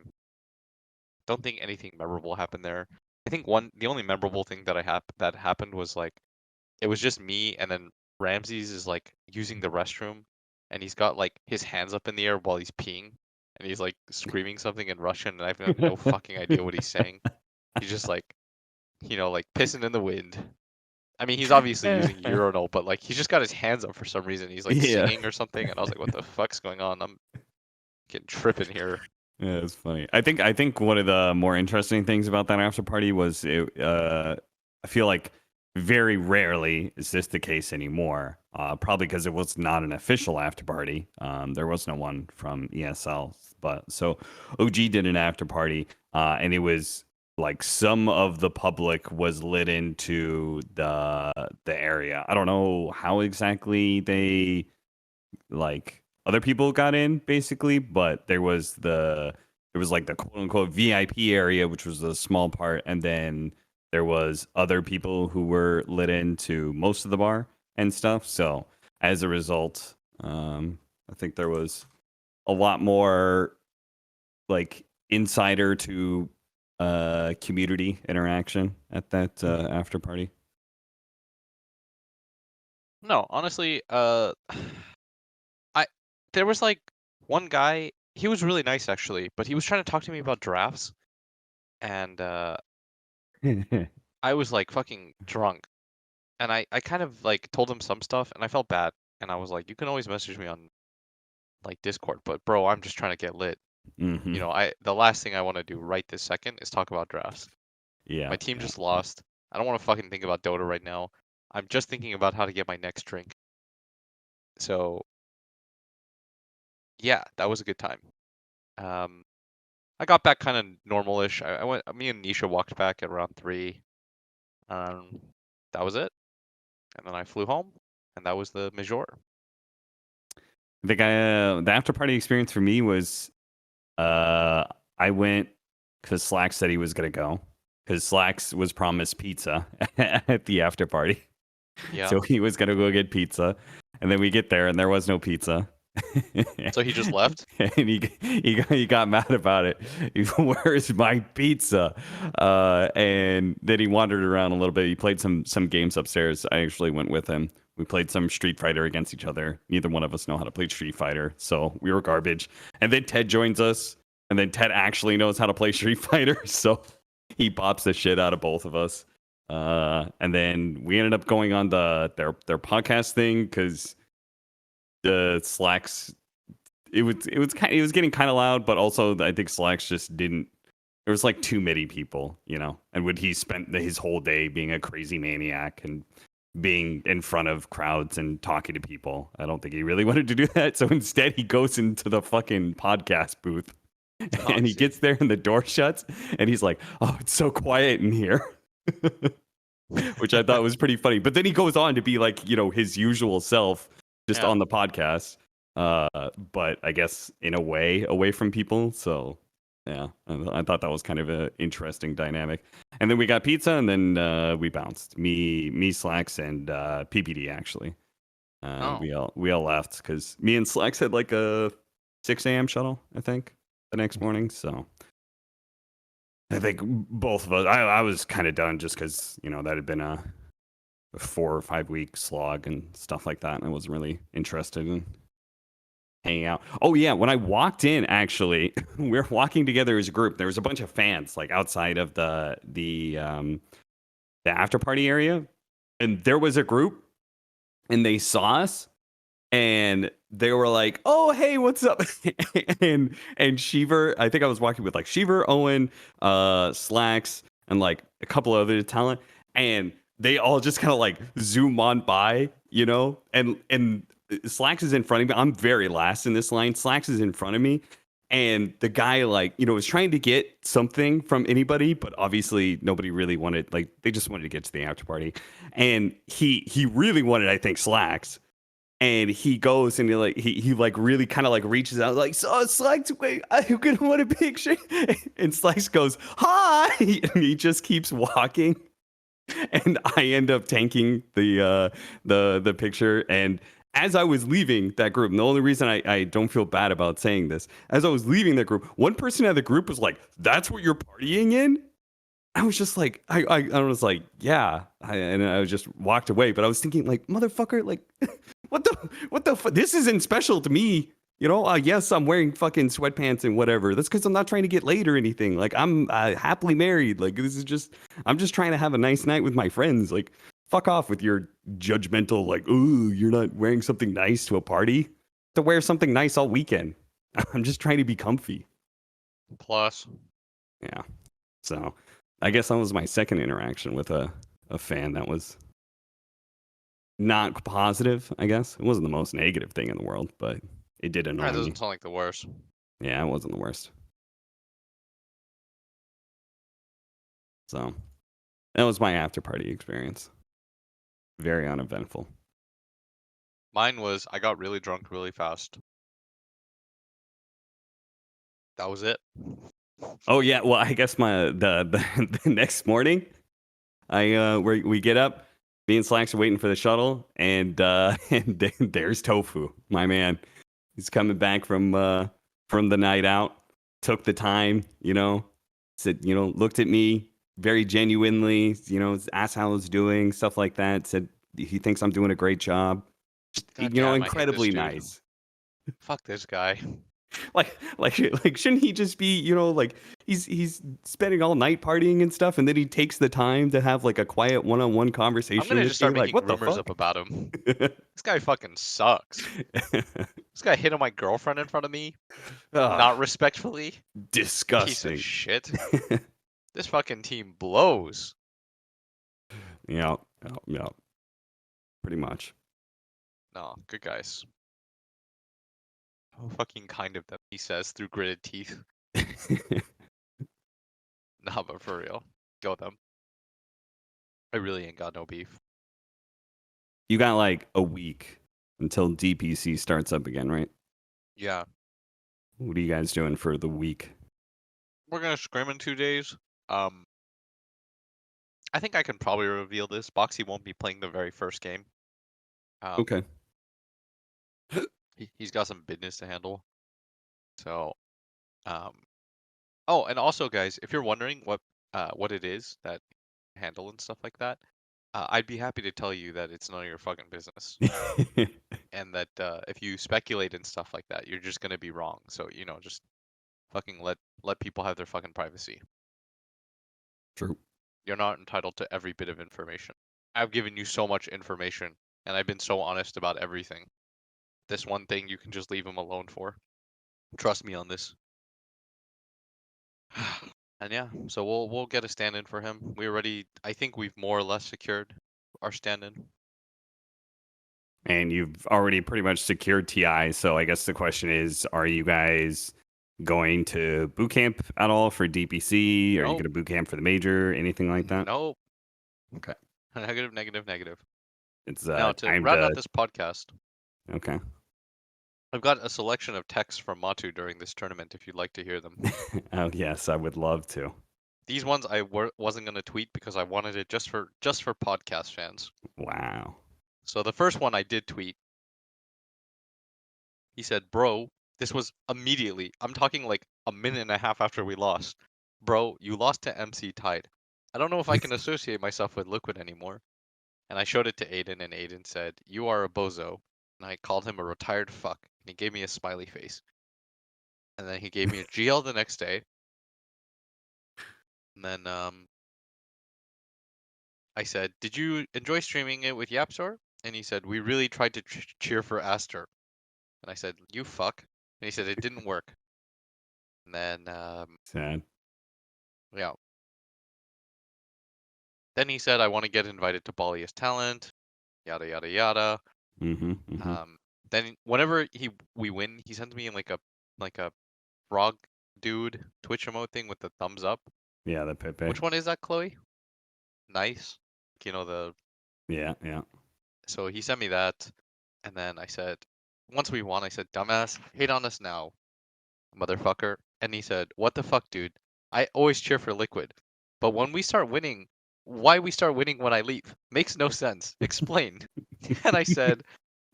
Don't think anything memorable happened there. I think the only memorable thing that that happened was like it was just me, and then Ramses is like using the restroom, and he's got like his hands up in the air while he's peeing, and he's like screaming something in Russian, and I have no fucking idea what he's saying. He's just like, you know, like pissing in the wind. I mean, he's obviously using urinal, but like he's just got his hands up for some reason. He's like Yeah. singing or something, and I was like, "What the fuck's going on? I'm getting tripping here." Yeah, it's funny. I think one of the more interesting things about that after party was I feel like very rarely is this the case anymore. Probably because it was not an official after party. There was no one from ESL, but so OG did an after party, and it was like some of the public was lit into the area. I don't know how exactly they like other people got in basically, but there was like the quote unquote VIP area, which was a small part, and then there was other people who were lit into most of the bar and stuff. So as a result, I think there was a lot more like insider to community interaction at that after party. No, honestly, I there was like one guy. He was really nice actually, but he was trying to talk to me about drafts, and I was like fucking drunk, and I kind of like told him some stuff, and I felt bad, and I was like, you can always message me on like Discord, but bro, I'm just trying to get lit. Hmm. You know, the last thing I want to do right this second is talk about drafts. Yeah, My team yeah. just lost. I don't want to fucking think about Dota right now. I'm just thinking about how to get my next drink. So yeah, that was a good time. Um, I got back kind of normal-ish. I went. Me and Nisha walked back at around 3. Um, that was it. And then I flew home, and that was the major. The after party experience for me was I went because Slacks said he was gonna go because Slacks was promised pizza at the after party, Yeah. so he was gonna go get pizza, and then we get there and there was no pizza. So he just left. And he got mad about it. Where's my pizza? And then he wandered around a little bit. He played some games upstairs. I actually went with him. We played some Street Fighter against each other. Neither one of us know how to play Street Fighter, so we were garbage. And then Ted joins us, and then Ted actually knows how to play Street Fighter, so he pops the shit out of both of us. And then we ended up going on their podcast thing because the Slacks it was getting kind of loud, but also I think Slacks just didn't. There was like too many people, you know, and when he spent his whole day being a crazy maniac and being in front of crowds and talking to people. I don't think he really wanted to do that. So instead, he goes into the fucking podcast booth and he gets there and the door shuts and he's like, "Oh, it's so quiet in here." Which I thought was pretty funny. But then he goes on to be like, you know, his usual self just Yeah. on the podcast. But I guess in a way away from people. So yeah, I thought that was kind of an interesting dynamic. And then we got pizza and then we bounced. Me, Slacks, and PPD actually. Oh. We all left because me and Slacks had like a 6 a.m. shuttle, I think, the next morning. So I think both of us. I was kind of done just because you know that had been a 4 or 5 week slog and stuff like that, and I wasn't really interested in hanging out. Oh yeah, when I walked in, actually, we were walking together as a group. There was a bunch of fans like outside of the after party area, and there was a group, and they saw us, and they were like, "Oh, hey, what's up?" and Sheever, I think I was walking with like Sheever, Owen, Slacks, and like a couple other talent, and they all just kind of like zoom on by, you know, and Slacks is in front of me. I'm very last in this line. Slacks is in front of me. And the guy, like, you know, was trying to get something from anybody, but obviously nobody really wanted, like, they just wanted to get to the after party. And he really wanted, I think, Slacks. And he goes and he like really kind of like reaches out like, so Slacks, wait, I'm gonna want a picture. And Slacks goes, hi, and he just keeps walking. And I end up tanking the picture. And as I was leaving that group, and the only reason I don't feel bad about saying this, as I was leaving that group, one person out of the group was like, "That's what you're partying in?" I was just like, I was like, yeah, and I just walked away. But I was thinking, like, motherfucker, like, what the this isn't special to me. You know, yes, I'm wearing fucking sweatpants and whatever. That's because I'm not trying to get laid or anything. Like, I'm happily married. Like, this is just, I'm just trying to have a nice night with my friends. Like, Fuck off with your judgmental, like, ooh, you're not wearing something nice to a party. To wear something nice all weekend. I'm just trying to be comfy. Plus, Yeah. So I guess that was my second interaction with a fan that was not positive, I guess. It wasn't the most negative thing in the world, but it did that annoy me. doesn't sound like the worst. Yeah, it wasn't the worst. So that was my after party experience. Very uneventful. Mine was I got really drunk really fast. That was it. Oh yeah, well I guess the next morning we get up, me and Slacks are waiting for the shuttle, and and there's Tofu, my man. He's coming back from the night out, took the time, said, looked at me very genuinely, asked how I was doing, stuff like that. Said he thinks I'm doing a great job. God damn, I hate this Incredibly dude. nice. Fuck this guy. Like shouldn't he just be, like he's spending all night partying and stuff, and then he takes the time to have like a quiet one-on-one I'm conversation gonna with just me? start Like, making what the rumors fuck? up about him. This guy fucking sucks. This guy hit on my girlfriend in front of me, not respectfully. Piece of Disgusting. shit. This fucking team blows. Yeah, pretty much. No, good guys. Oh, fucking kind of them, he says through gritted teeth. Nah, but for real. Go them. I really ain't got no beef. You got like a week until DPC starts up again, right? Yeah. What are you guys doing for the week? We're gonna scrim in 2 days. Um I think I can probably reveal this. Boxy won't be playing the very first game. Okay. He's got some business to handle. So oh, and also guys, if you're wondering what it is that handle and stuff like that, I'd be happy to tell you that it's none of your fucking business. And that if you speculate and stuff like that, you're just gonna be wrong. So, just fucking let people have their fucking privacy. True. You're not entitled to every bit of information. I've given you so much information, and I've been so honest about everything. This one thing you can just leave him alone for. Trust me on this. And yeah, so we'll get a stand-in for him. I think we've more or less secured our stand-in. And you've already pretty much secured TI. So I guess the question is, are you guys going to boot camp at all for DPC? Are you Nope. going to boot camp for the major? Anything like that? Nope. Okay. Negative, negative, negative. It's Now to time round to. out this podcast, Okay. I've got a selection of texts from Matu during this tournament if you'd like to hear them. Oh yes, I would love to. These ones I wasn't going to tweet because I wanted it just for podcast fans. Wow. So the first one I did tweet. He said, "Bro, this was immediately. I'm talking like a minute and a half after we lost. Bro, you lost to MC Tide. I don't know if I can associate myself with Liquid anymore." And I showed it to Aiden, and Aiden said, "You are a bozo." And I called him a retired fuck, and he gave me a smiley face. And then he gave me a GL the next day. And then I said, "Did you enjoy streaming it with Yapsor?" And he said, "We really tried to cheer for Aster." And I said, "You fuck." And he said, "It didn't work." And then Sad. yeah. Then he said, "I want to get invited to Balia's talent." Yada yada yada. Then whenever we win, he sends me in like a frog dude Twitch emote thing with the thumbs up. Yeah, the Pepe. Which one is that, Chloe? Nice. The. Yeah. So he sent me that, and then I said, once we won, I said, "Dumbass, hate on us now, motherfucker." And he said, "What the fuck, dude? I always cheer for Liquid, but when we start winning, why we start winning when I leave? Makes no sense. Explain." And I said,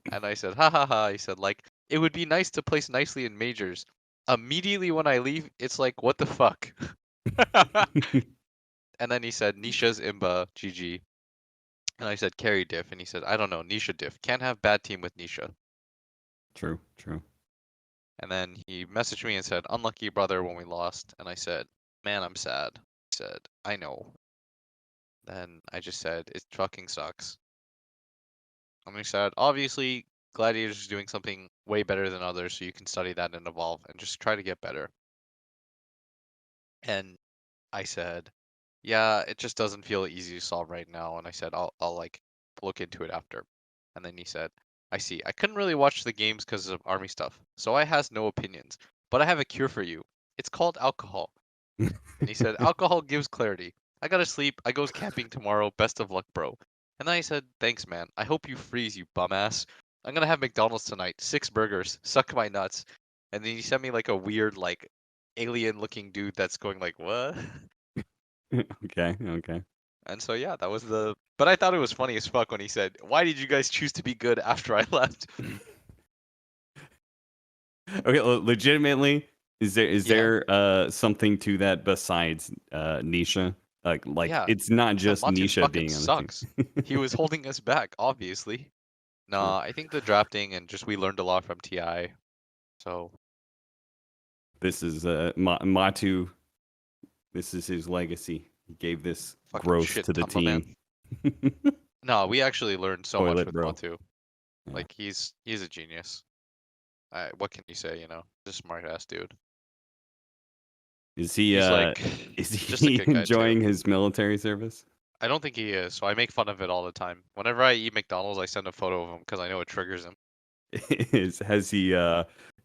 "Ha ha ha." He said, like, "It would be nice to place nicely in majors. Immediately when I leave, it's like, what the fuck?" And then he said, "Nisha's Imba, GG." And I said, "Carry diff." And he said, "I don't know, Nisha diff. Can't have bad team with Nisha." True. And then he messaged me and said, "Unlucky brother when we lost." And I said, "Man, I'm sad." He said, "I know." Then I just said, it fucking sucks. And he said, obviously, Gladiators is doing something way better than others, so you can study that and evolve and just try to get better. And I said, yeah, it just doesn't feel easy to solve right now. And I said, I'll like look into it after. And then he said, I see. I couldn't really watch the games because of army stuff, so I has no opinions. But I have a cure for you. It's called alcohol. And he said, alcohol gives clarity. I gotta sleep. I goes camping tomorrow. Best of luck, bro. And then I said, thanks, man. I hope you freeze, you bum ass. I'm gonna have McDonald's tonight. 6 burgers. Suck my nuts. And then he sent me like a weird, like, alien looking dude that's going like, what? Okay. Okay. And so yeah, that was the. But I thought it was funny as fuck when he said, "Why did you guys choose to be good after I left?" Okay. Legitimately, is Yeah, there something to that besides Nisha? Like yeah. it's not He said just Matu Nisha fucking being on the team. sucks. He was holding us back, obviously. Nah, I think the drafting and just we learned a lot from Ti. So This is Matu. This is his legacy. He gave this fucking growth shit to the ton man. team. No, we actually learned so much Toilet with bro. Matu. Yeah. Like he's a genius. What can you say? You know, just a smart ass dude. Is he He's like is just a he good guy too. enjoying his military service? I don't think he is, so I make fun of it all the time. Whenever I eat McDonald's, I send a photo of him because I know it triggers him. Has he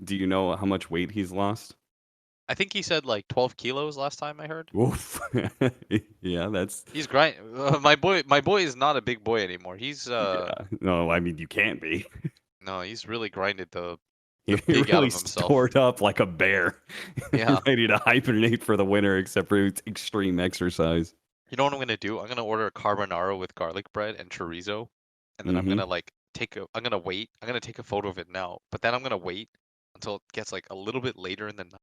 do you know how much weight he's lost? I think he said like 12 kilos last time I heard. Oof. Yeah, that's He's grind. My boy is not a big boy anymore. He's yeah. No, I mean you can't be. no, he's really grinded He the pig out really of himself. stored up like a bear, Yeah. ready to hibernate for the winter, except for its extreme exercise. You know what I'm gonna do? I'm gonna order a carbonara with garlic bread and chorizo, and then I'm Mm-hmm. gonna like I'm gonna wait. I'm gonna take a photo of it now, but then I'm gonna wait until it gets like a little bit later in the night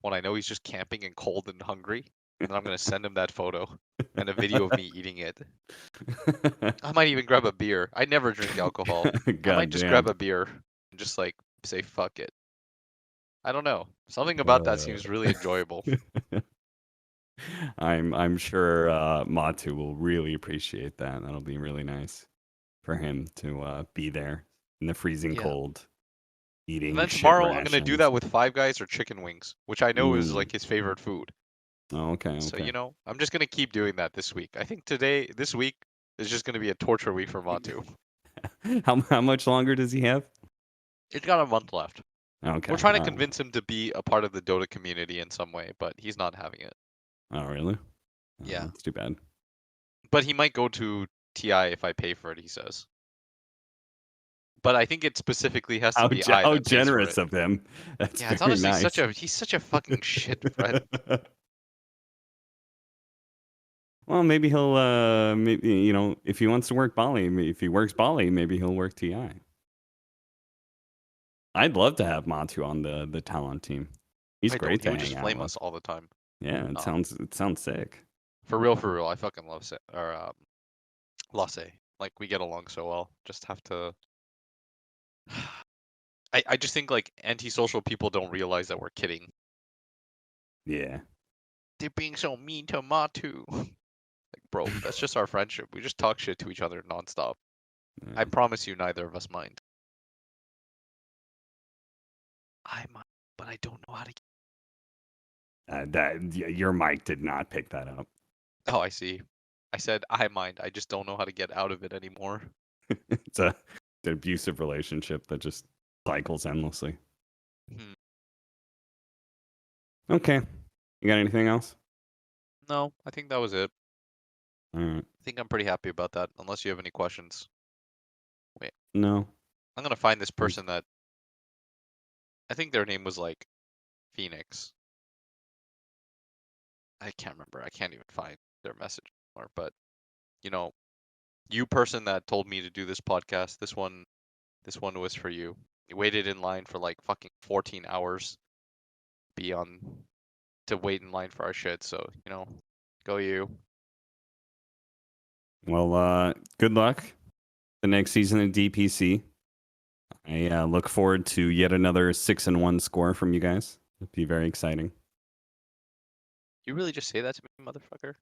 when I know he's just camping and cold and hungry, and then I'm gonna send him that photo and a video of me eating it. I might even grab a beer. I never drink alcohol. I might God just grab damn. a beer and just like say fuck it. I don't know. Something about that Uh, seems really enjoyable. I'm sure Matu will really appreciate that. That'll be really nice for him to be there in the freezing Yeah. cold, And eating then shit tomorrow I'm gonna do rations. that with Five Guys or chicken wings, which I know is Ooh. like his favorite food. Oh, okay, So, okay. you know, I'm just gonna keep doing that this week. I think this week is just gonna be a torture week for Matu. How much longer does he have? He's got a month left. Okay. We're trying to All right. convince him to be a part of the Dota community in some way, but he's not having it. Oh, really? Oh, Yeah. that's too bad. But he might go to TI if I pay for it, he says. But I think it specifically has to be I How that pays for generous it. of him. That's Yeah, it's very honestly nice. he's such a fucking shit friend. Well, maybe he'll maybe if he wants to work Bali, if he works Bali, maybe he'll work TI. I'd love to have Matu on the talent team. He's I don't. great He to would hang just out flame with. us all the time. Yeah, Um, it sounds sick. for real, I fucking love Lasse. Like we get along so well. Just have to. I just think like antisocial people don't realize that we're kidding. Yeah. They're being so mean to Matu. Like, bro, that's just our friendship. We just talk shit to each other nonstop. I Yeah. promise you, neither of us mind. I mind, but I don't know how to. Your mic did not pick that up. Oh, I see. I said I mind. I just don't know how to get out of it anymore. It's an abusive relationship that just cycles endlessly. Hmm. Okay. You got anything else? No, I think that was it. All right. I think I'm pretty happy about that. Unless you have any questions. Wait, No. I'm gonna find this Thanks. person that I think their name was like Phoenix. I can't remember. I can't even find their message anymore. But you know, you person that told me to do this podcast, this one was for you. You waited in line for like fucking 14 hours be on to wait in line for our shit. So, you know, go you. Well, good luck the next season of DPC. I look forward to yet another 6-1 score from you guys. It'd be very exciting. You really just say that to me, motherfucker?